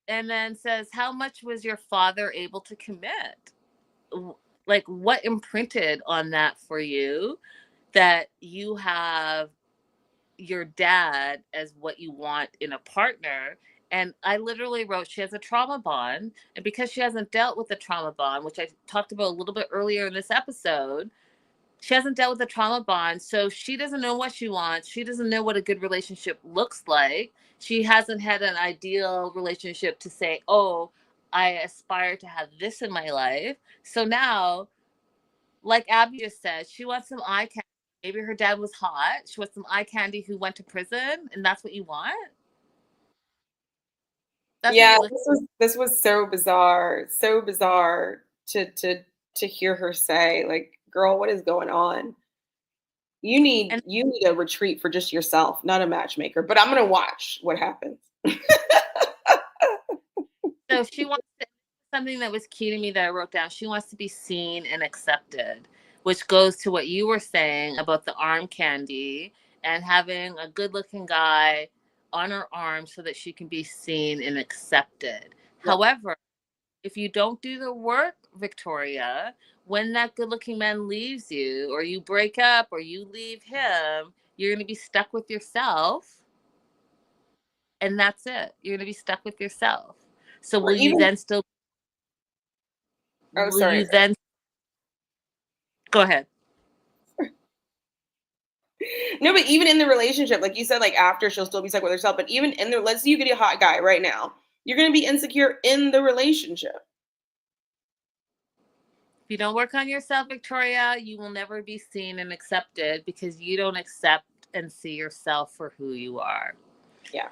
And then says, how much was your father able to commit? Like, what imprinted on that for you that you have your dad as what you want in a partner? And I literally wrote, she has a trauma bond. And because she hasn't dealt with the trauma bond, which I talked about a little bit earlier in this episode, she hasn't dealt with the trauma bond. So she doesn't know what she wants. She doesn't know what a good relationship looks like. She hasn't had an ideal relationship to say, oh, I aspire to have this in my life. So now, like Abby just said, she wants some eye candy. Maybe her dad was hot. She wants some eye candy who went to prison, and that's what you want? That's yeah, this was so bizarre to hear her say, like, girl, what is going on? You need a retreat for just yourself, not a matchmaker. But I'm gonna watch what happens. So she wants to, something that was key to me that I wrote down. She wants to be seen and accepted, which goes to what you were saying about the arm candy and having a good-looking guy on her arm so that she can be seen and accepted. Yep. However, if you don't do the work, Victoria, when that good-looking man leaves you, or you break up, or you leave him, you're going to be stuck with yourself, and that's it. You're going to be stuck with yourself. So Or even, oh, will sorry. you then go ahead? No, but even in the relationship, like you said, like after she'll still be stuck with herself. But even in the, let's say you get a hot guy right now, you're gonna be insecure in the relationship. If you don't work on yourself, Victoria, you will never be seen and accepted because you don't accept and see yourself for who you are. Yeah.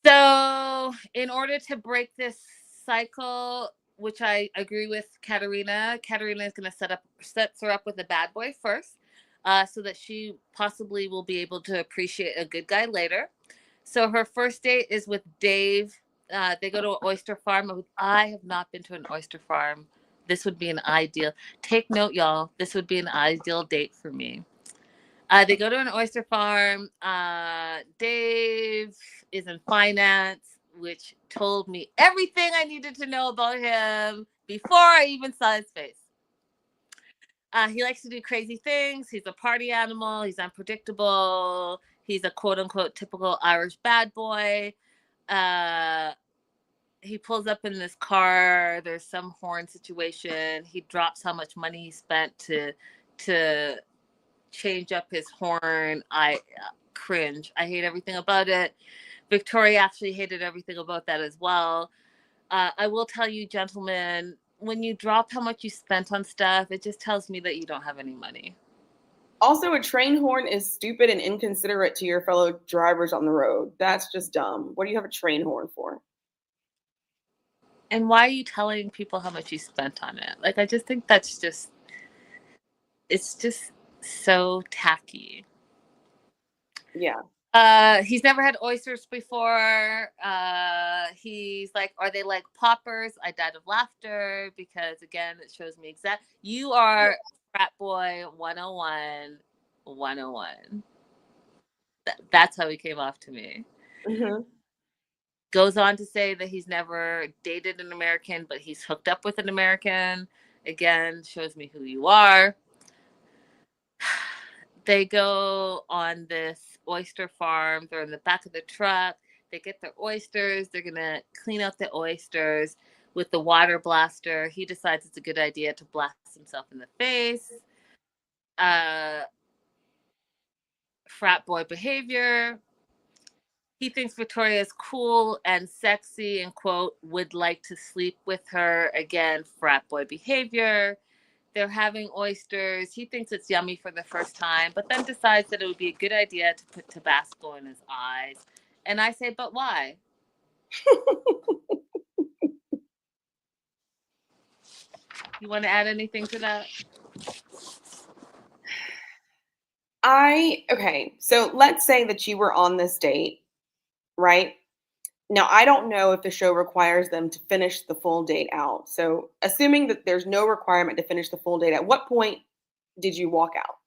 So, in order to break this cycle, which I agree with Katerina is going to set her up with a bad boy first, so that she possibly will be able to appreciate a good guy later. So her first date is with Dave. They go to an oyster farm. I have not been to an oyster farm. This would be an ideal. Take note, y'all. This would be an ideal date for me. They go to an oyster farm. Dave is in finance, which told me everything I needed to know about him before I even saw his face. He likes to do crazy things. He's a party animal. He's unpredictable. He's a quote unquote typical Irish bad boy. He pulls up in this car. There's some horn situation. He drops how much money he spent to change up his horn. I cringe. I hate everything about it. Victoria actually hated everything about that as well. I will tell you, gentlemen, when you drop how much you spent on stuff, it just tells me that you don't have any money. Also, a train horn is stupid and inconsiderate to your fellow drivers on the road. That's just dumb. What do you have a train horn for? And why are you telling people how much you spent on it? Like, I just think that's just, it's just so tacky. Yeah. He's never had oysters before. He's like, are they like poppers? I died of laughter because, again, it shows me you are frat boy 101, 101. That's how he came off to me. Mm-hmm. Goes on to say that he's never dated an American, but he's hooked up with an American. Again, shows me who you are. They go on this oyster farm. They're in the back of the truck. They get their oysters. They're going to clean out the oysters with the water blaster. He decides it's a good idea to blast himself in the face. Frat boy behavior. He thinks Victoria is cool and sexy and, quote, would like to sleep with her. Again, frat boy behavior. They're having oysters. He thinks it's yummy for the first time, but then decides that it would be a good idea to put Tabasco in his eyes. And I say, but why? You want to add anything to that? Okay, so let's say that you were on this date, right? Now, I don't know if the show requires them to finish the full date out. So, assuming that there's no requirement to finish the full date, at what point did you walk out?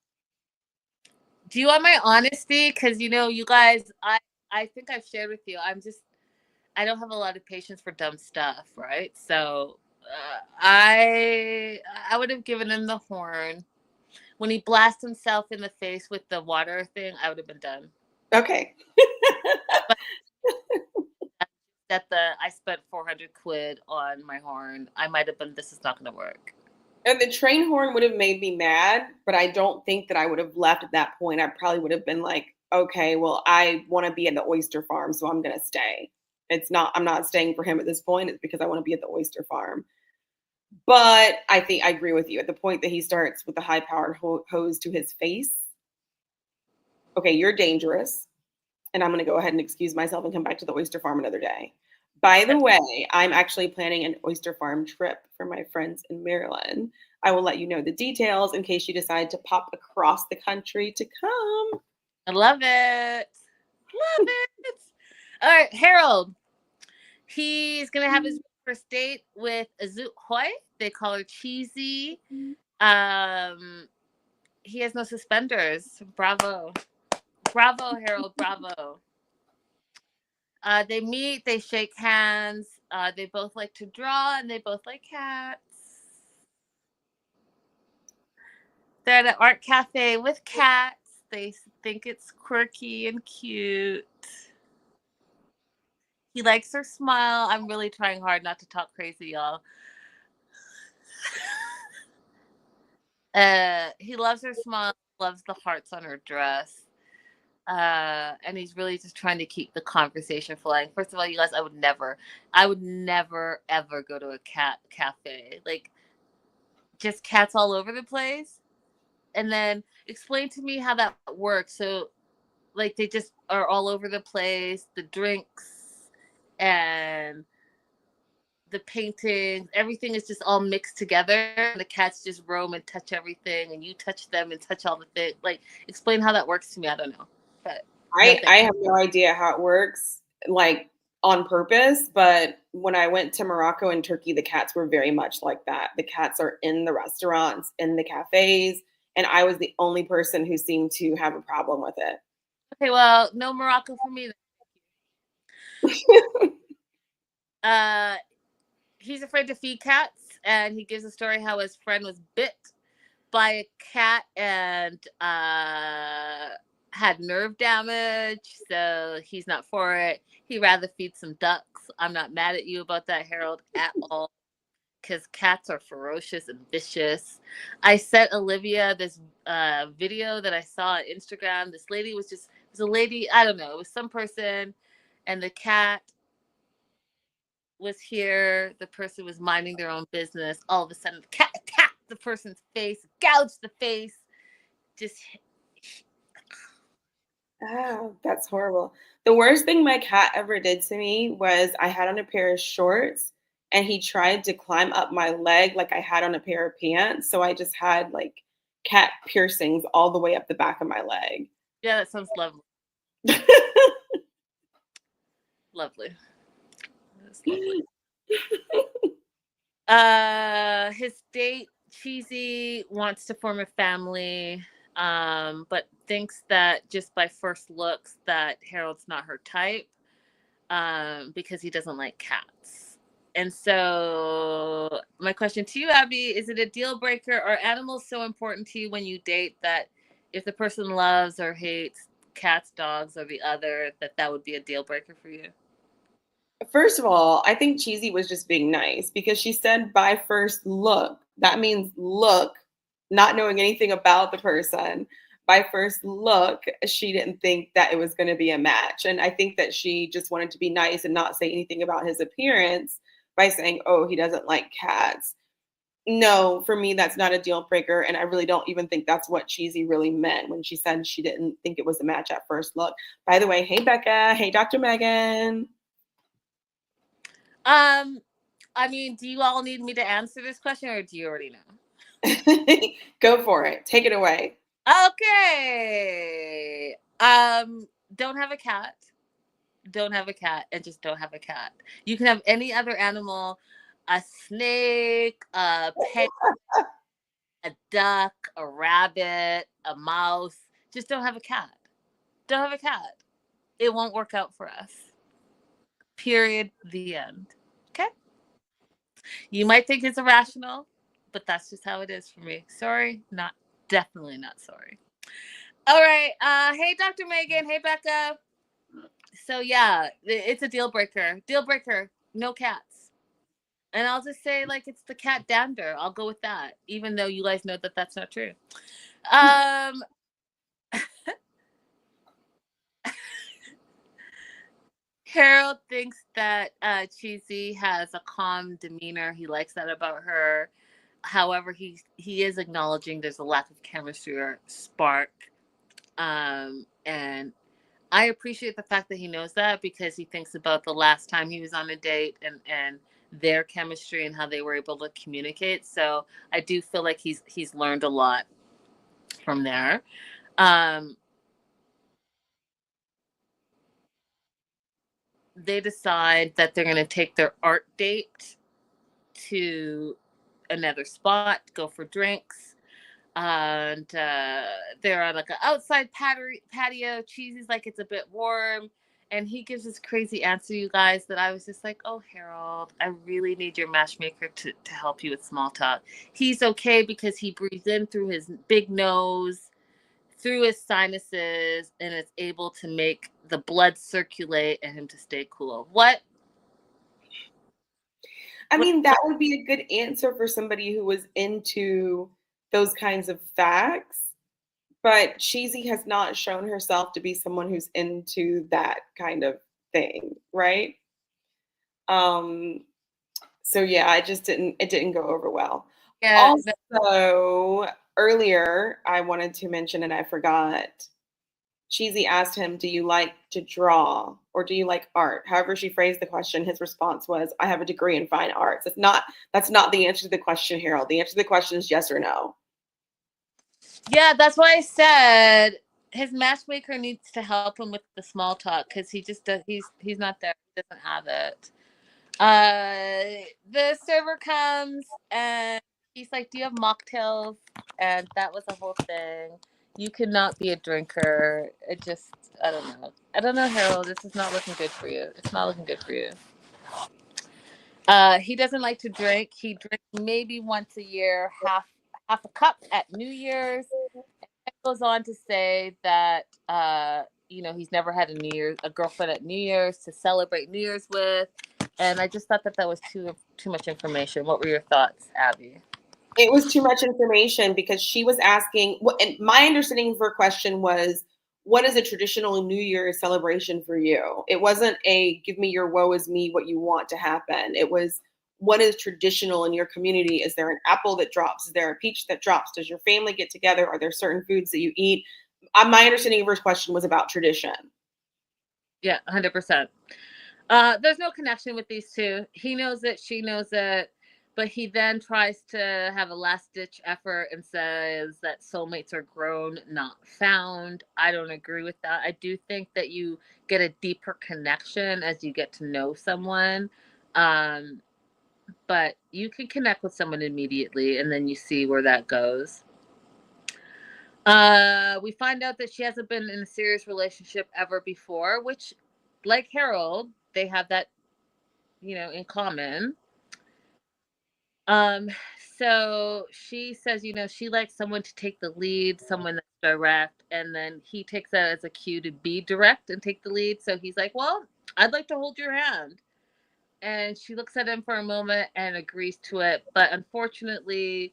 Do you want my honesty? Because, you guys, I think I've shared with you, I don't have a lot of patience for dumb stuff, right? So I would have given him the horn. When he blasted himself in the face with the water thing, I would have been done. Okay. I spent 400 quid on my horn. I might have been, this is not going to work. And the train horn would have made me mad, but I don't think that I would have left at that point. I probably would have been like, okay, well, I want to be at the oyster farm, so I'm going to stay. I'm not staying for him at this point. It's because I want to be at the oyster farm. But I think I agree with you. At the point that he starts with the high-powered hose to his face, okay, you're dangerous. And I'm going to go ahead and excuse myself and come back to the oyster farm another day. By the way, I'm actually planning an oyster farm trip for my friends in Maryland. I will let you know the details in case you decide to pop across the country to come. I love it. Love it. All right, Harold. He's gonna have his first date with Azut Hoy. They call her Cheesy. He has no suspenders. Bravo. Bravo, Harold. Bravo. They meet, they shake hands. They both like to draw and they both like cats. They're at an art cafe with cats. They think it's quirky and cute. He likes her smile. I'm really trying hard not to talk crazy, y'all. He loves her smile, loves the hearts on her dress. And he's really just trying to keep the conversation flowing. First of all, you guys, I would never ever go to a cat cafe. Like, just cats all over the place. And then explain to me how that works. So, like, they just are all over the place. The drinks and the paintings, everything is just all mixed together. And the cats just roam and touch everything, and you touch them and touch all the things. Like, explain how that works to me. I don't know. But I have no idea how it works, like on purpose, but when I went to Morocco and Turkey, the cats were very much like that. The cats are in the restaurants, in the cafes, and I was the only person who seemed to have a problem with it. Okay, well, no Morocco for me. He's afraid to feed cats, and he gives a story how his friend was bit by a cat and had nerve damage, so he's not for it. He'd rather feed some ducks. I'm not mad at you about that, Harold, at all, because cats are ferocious and vicious. I sent Olivia this video that I saw on Instagram. This lady was a lady, I don't know, it was some person, and the cat was here. The person was minding their own business. All of a sudden, the cat attacked the person's face, gouged the face, just... Oh, that's horrible. The worst thing my cat ever did to me was I had on a pair of shorts and he tried to climb up my leg like I had on a pair of pants. So I just had like cat piercings all the way up the back of my leg. Yeah, that sounds lovely. Lovely. That's lovely. His date, Cheesy, wants to form a family, but thinks that just by first looks that Harold's not her type, because he doesn't like cats. And so my question to you, Abby, is it a deal breaker? Are animals so important to you when you date that if the person loves or hates cats, dogs, or the other, that would be a deal breaker for you? First of all, I think Cheesy was just being nice because she said by first look. That means look, not knowing anything about the person. By first look, she didn't think that it was going to be a match. And I think that she just wanted to be nice and not say anything about his appearance by saying, oh, he doesn't like cats. No, for me, that's not a deal breaker. And I really don't even think that's what Cheesy really meant when she said she didn't think it was a match at first look. By the way, hey, Becca. Hey, Dr. Megan. I mean, do you all need me to answer this question, or do you already know? Go for it. Take it away. Okay. Don't have a cat. Don't have a cat, and just don't have a cat. You can have any other animal, a snake, a pet, a duck, a rabbit, a mouse. Just don't have a cat. Don't have a cat. It won't work out for us. Period. The end. Okay? You might think it's irrational, but that's just how it is for me. Sorry, definitely not sorry. All right. Hey, Dr. Megan. Hey, Becca. So yeah, it's a deal breaker. Deal breaker. No cats. And I'll just say, like, it's the cat dander. I'll go with that, even though you guys know that that's not true. Harold thinks that Cheesy has a calm demeanor. He likes that about her. However, he is acknowledging there's a lack of chemistry or spark. And I appreciate the fact that he knows that, because he thinks about the last time he was on a date and their chemistry and how they were able to communicate. So I do feel like he's learned a lot from there. they decide that they're going to take their art date to another spot, go for drinks. And they're on like an outside patio. Cheesy's like, it's a bit warm. And he gives this crazy answer, you guys, that I was just like, oh, Harold, I really need your matchmaker to help you with small talk. He's okay because he breathes in through his big nose, through his sinuses, and is able to make the blood circulate and him to stay cool. What? I mean, that would be a good answer for somebody who was into those kinds of facts. But Cheesy has not shown herself to be someone who's into that kind of thing, right? Um, so yeah, it didn't go over well. Yeah, Also, earlier I wanted to mention and I forgot. Cheesy asked him, "Do you like to draw or do you like art?" However she phrased the question, his response was, "I have a degree in fine arts." That's not the answer to the question, Harold. The answer to the question is yes or no. yeah, that's why I said his matchmaker needs to help him with the small talk because he just does. He's not there. He doesn't have it. The server comes and he's like, "Do you have mocktails?" And that was a whole thing. You cannot be a drinker. I don't know. I don't know, Harold. This is not looking good for you. It's not looking good for you. He doesn't like to drink. He drinks maybe once a year, half a cup at New Year's. And goes on to say that he's never had a girlfriend at New Year's to celebrate New Year's with. And I just thought that was too much information. What were your thoughts, Abby? It was too much information because she was asking, and my understanding of her question was, what is a traditional New Year's celebration for you? It wasn't a give me your woe is me, what you want to happen. It was, what is traditional in your community? Is there an apple that drops? Is there a peach that drops? Does your family get together? Are there certain foods that you eat? My understanding of her question was about tradition. Yeah, 100%. There's no connection with these two. He knows it, she knows it, but he then tries to have a last ditch effort and says that soulmates are grown, not found. I don't agree with that. I do think that you get a deeper connection as you get to know someone. But you can connect with someone immediately and then you see where that goes. We find out that she hasn't been in a serious relationship ever before, which, like Harold, they have that, in common. So she says, she likes someone to take the lead, someone that's direct, and then he takes that as a cue to be direct and take the lead. So he's like, well, I'd like to hold your hand. And she looks at him for a moment and agrees to it. But unfortunately,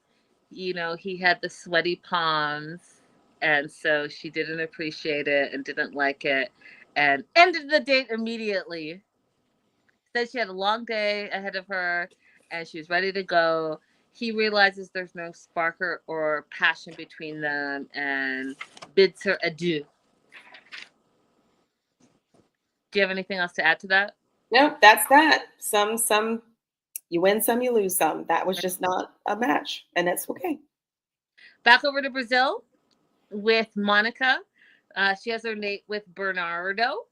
he had the sweaty palms. And so she didn't appreciate it and didn't like it and ended the date immediately. Said she had a long day ahead of her and she was ready to go. He realizes there's no spark or passion between them and bids her adieu. Do you have anything else to add to that? No, that's that. Some you win some, you lose some. That was just not a match, and that's okay. Back over to Brazil with Monica. She has her date with Bernardo,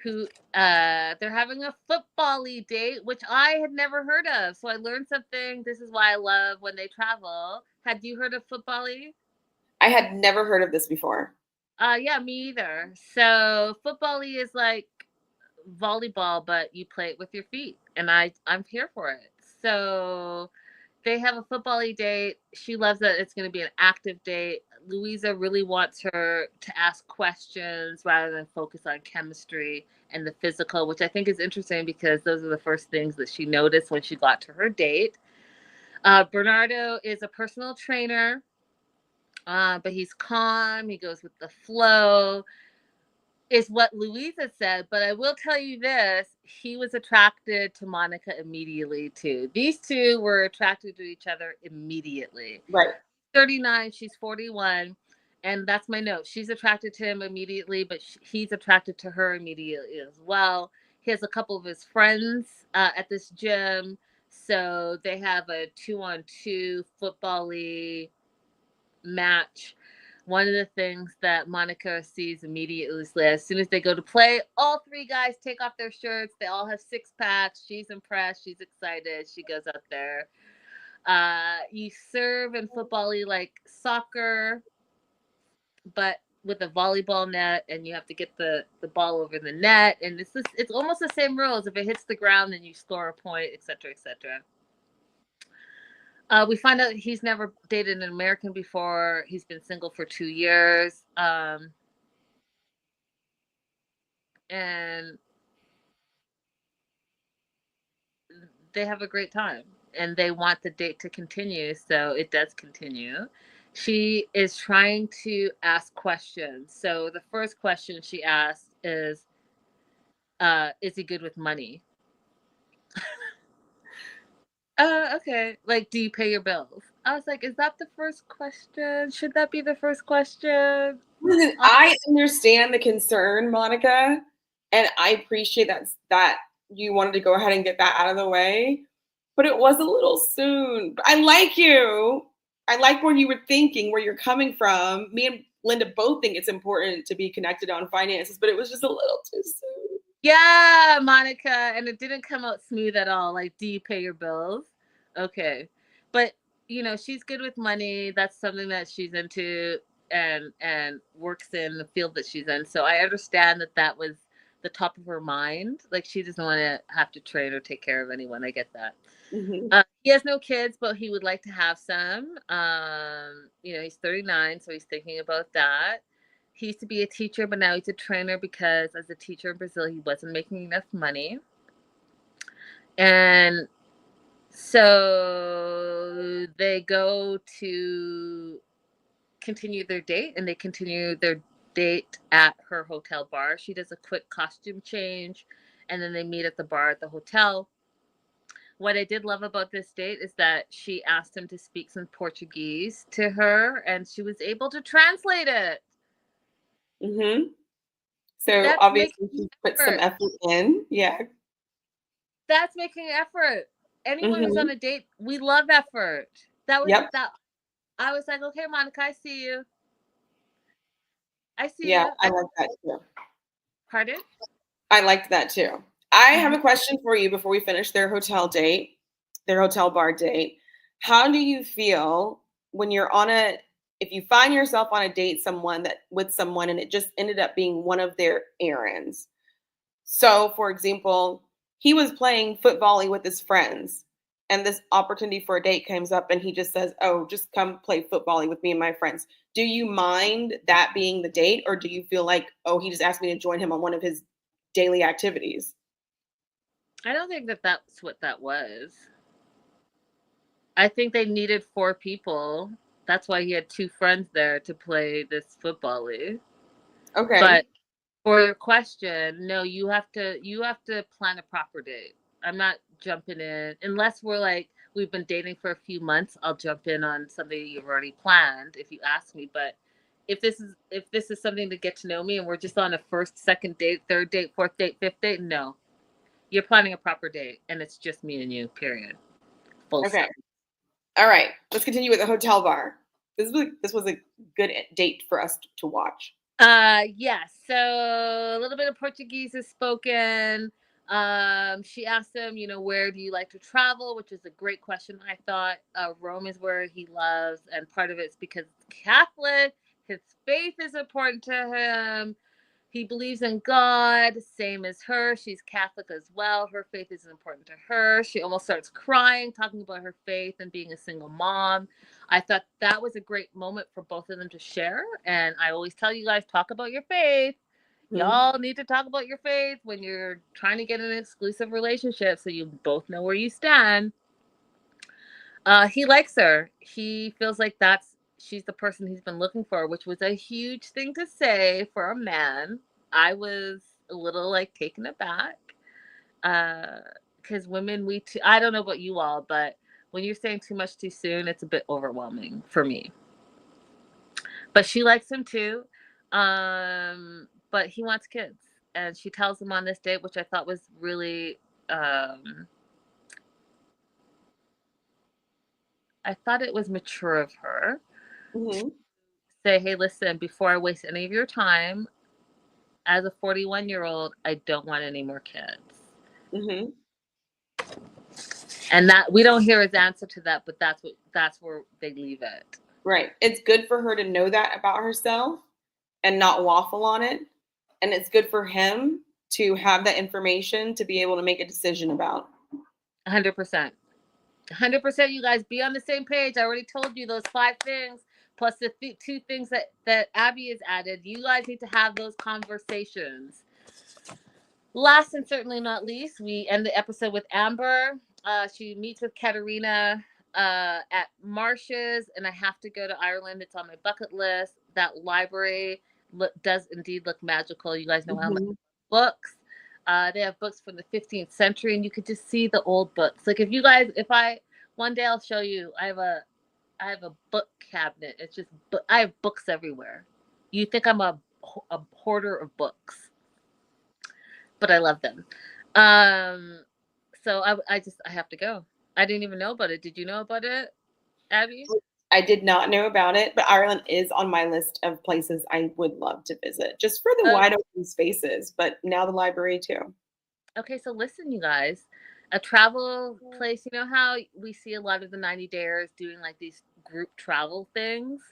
who they're having a football-y date, which I had never heard of. So I learned something. This is why I love when they travel. Had you heard of football-y? I had never heard of this before. Yeah, me either. So football-y is like volleyball, but you play it with your feet, and I'm here for it. So they have a football-y date. She loves that it's going to be an active date. Louisa really wants her to ask questions rather than focus on chemistry and the physical, which I think is interesting because those are the first things that she noticed when she got to her date. Bernardo is a personal trainer, but he's calm. He goes with the flow, is what Louisa said. But I will tell you this, he was attracted to Monica immediately too. These two were attracted to each other immediately. Right. 39, she's 41. And that's my note. She's attracted to him immediately, but he's attracted to her immediately as well. He has a couple of his friends at this gym. So they have a 2-on-2 football-y match. one of the things that Monica sees immediately is that as soon as they go to play, all three guys take off their shirts. They all have six packs. She's impressed. She's excited. She goes out there. You serve in football like soccer, but with a volleyball net, and you have to get the ball over the net. And it's almost the same rules. If it hits the ground, then you score a point, etc., etc. We find out he's never dated an American before. He's been single for 2 years. And they have a great time. And they want the date to continue, so it does continue. She is trying to ask questions. So the first question she asks is he good with money? Okay. Like, do you pay your bills? I was like, is that the first question? Should that be the first question? Listen, I understand the concern, Monica, and I appreciate that you wanted to go ahead and get that out of the way, but it was a little soon. I like you. I like where you were thinking, where you're coming from. Me and Linda both think it's important to be connected on finances, but it was just a little too soon. Yeah, Monica, and it didn't come out smooth at all. Like, do you pay your bills? Okay. But, she's good with money. That's something that she's into and works in the field that she's in. So I understand that was the top of her mind. Like, she doesn't want to have to train or take care of anyone. I get that. Mm-hmm. He has no kids, but he would like to have some. He's 39, so he's thinking about that. He used to be a teacher, but now he's a trainer because as a teacher in Brazil, he wasn't making enough money. And so they go to continue their date, and they continue their date at her hotel bar. She does a quick costume change, and then they meet at the bar at the hotel. What I did love about this date is that she asked him to speak some Portuguese to her, and she was able to translate it. Mm-hmm. So That's obviously she put some effort in. Yeah. That's making effort. Anyone who's Mm-hmm. on a date, we love effort. That was Yep. that. I was like, okay, Monica, I see you. Yeah, I like that too. Pardon? I liked that too. I have a question for you before we finish their hotel bar date. How do you feel when you're if you find yourself on a date with someone and it just ended up being one of their errands? So, for example, he was playing foot volley with his friends and this opportunity for a date comes up and he just says, "Oh, just come play foot volley with me and my friends." Do you mind that being the date, or do you feel like, "Oh, he just asked me to join him on one of his daily activities"? I don't think that's what that was. I think they needed 4 people. That's why he had 2 friends there to play this football league. Okay. But for your question, no, you have to plan a proper date. I'm not jumping in unless we've been dating for a few months. I'll jump in on something you've already planned if you ask me. But if this is something to get to know me and we're just on a first, second date, third date, fourth date, fifth date, no. You're planning a proper date and it's just me and you, period. Full Okay. stop. All right. Let's continue with the hotel bar. This was a good date for us to watch. Yes. So a little bit of Portuguese is spoken. She asked him, where do you like to travel? Which is a great question. I thought Rome is where he loves, and part of it's because it's Catholic. His faith is important to him. He believes in God, same as her. She's Catholic as well. Her faith is important to her. She almost starts crying, talking about her faith and being a single mom. I thought that was a great moment for both of them to share. And I always tell you guys, talk about your faith. Y'all need to talk about your faith when you're trying to get an exclusive relationship so you both know where you stand. He likes her. He feels like she's the person he's been looking for, which was a huge thing to say for a man. I was a little taken aback. Because women, I don't know about you all, but when you're saying too much too soon, it's a bit overwhelming for me. But she likes him too. But he wants kids. And she tells him on this date, which I thought was really, I thought it was mature of her. Mm-hmm. say, hey, listen, before I waste any of your time, as a 41-year-old, I don't want any more kids. Mm-hmm. And that we don't hear his answer to that, but that's where they leave it. Right. It's good for her to know that about herself and not waffle on it. And it's good for him to have that information to be able to make a decision about. 100%. 100%, you guys be on the same page. I already told you those 5 things plus the 2 things that Abby has added. You guys need to have those conversations. Last and certainly not least, we end the episode with Amber. She meets with Katerina at Marsh's, and I have to go to Ireland. It's on my bucket list. That library does indeed look magical. You guys know how much books. They have books from the 15th century, and you could just see the old books. Like one day I'll show you. I have a book cabinet. It's just I have books everywhere. You think I'm a hoarder of books, but I love them. So I have to go. I didn't even know about it. Did you know about it, Abby? I did not know about it, but Ireland is on my list of places I would love to visit, just for the wide open spaces, but now the library too. Okay, so listen, you guys, a travel place, you know how we see a lot of the 90 Dares doing like these group travel things?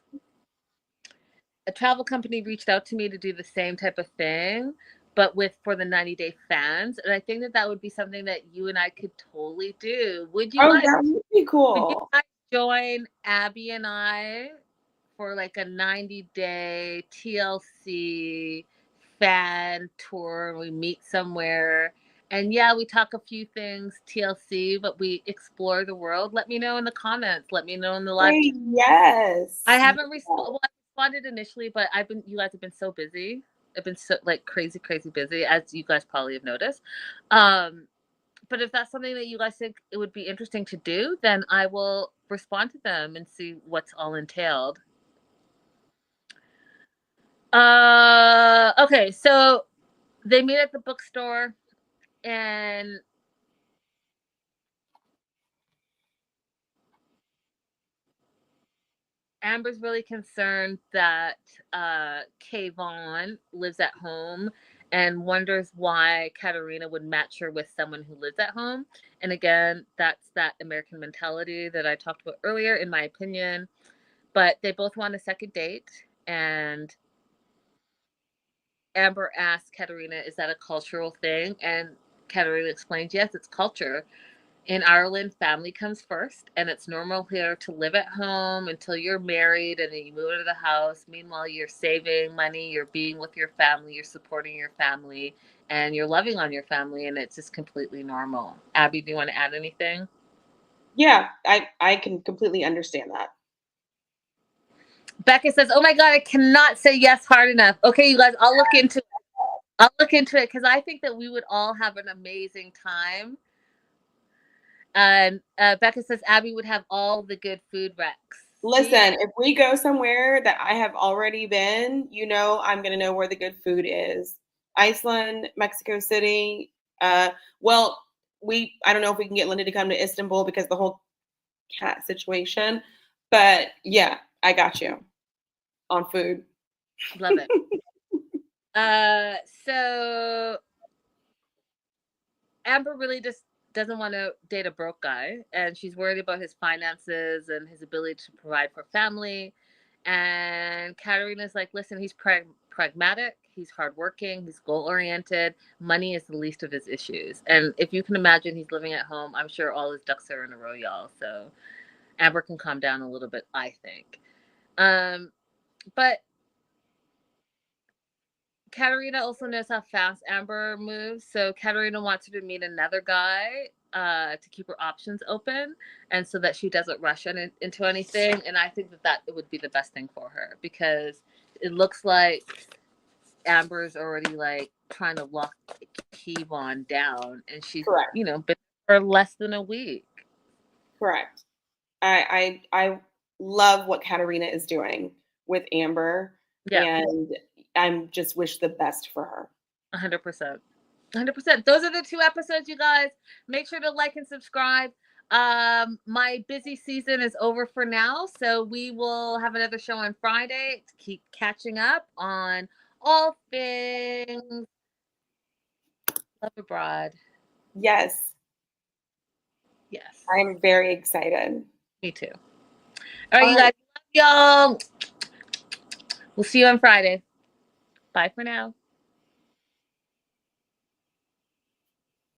A travel company reached out to me to do the same type of thing, but for the 90-day fans. And I think that would be something that you and I could totally do. Would you that would be cool. Would you guys join Abby and I for like a 90-day TLC fan tour? We meet somewhere. And yeah, we talk a few things TLC, but we explore the world. Let me know in the comments. Let me know in the live. Yes. I haven't responded initially, but you guys have been so busy. I've been so like crazy busy, as you guys probably have noticed. But if that's something that you guys think it would be interesting to do, then I will respond to them and see what's all entailed. Okay, so they meet at the bookstore, and Amber's really concerned that Kayvon lives at home and wonders why Katerina would match her with someone who lives at home. And again, that's that American mentality that I talked about earlier, in my opinion. But they both want a second date, and Amber asks Katerina, is that a cultural thing? And Katerina explains, yes, it's culture. In Ireland, family comes first, and it's normal here to live at home until you're married and then you move into the house. Meanwhile, you're saving money, you're being with your family, you're supporting your family, and you're loving on your family, and it's just completely normal. Abby, do you want to add anything? Yeah, I can completely understand that. Becca says, oh my God, I cannot say yes hard enough. Okay, you guys, I'll look into it because I think that we would all have an amazing time. And Becca says Abby would have all the good food recs. Listen, if we go somewhere that I have already been, I'm going to know where the good food is. Iceland, Mexico City. I don't know if we can get Linda to come to Istanbul because the whole cat situation. But yeah, I got you on food. Love it. So Amber really just doesn't want to date a broke guy, and she's worried about his finances and his ability to provide for family. And Katerina's like, listen, he's pragmatic, he's hardworking, he's goal-oriented. Money is the least of his issues. And if you can imagine he's living at home, I'm sure all his ducks are in a row, y'all. So Amber can calm down a little bit, I think. But Katerina also knows how fast Amber moves, so Katerina wants her to meet another guy to keep her options open, and so that she doesn't rush into anything. And I think that it would be the best thing for her, because it looks like Amber's already like trying to lock Kayvon down, and she's been for less than a week. Correct. I love what Katerina is doing with Amber, and I just wish the best for her. 100%. 100%. Those are the 2 episodes, you guys. Make sure to like and subscribe. My busy season is over for now, so we will have another show on Friday to keep catching up on all things Love Abroad. Yes, Yes, I'm very excited. me too. All right, All you right. guys, love y'all. We'll see you on Friday. Bye for now.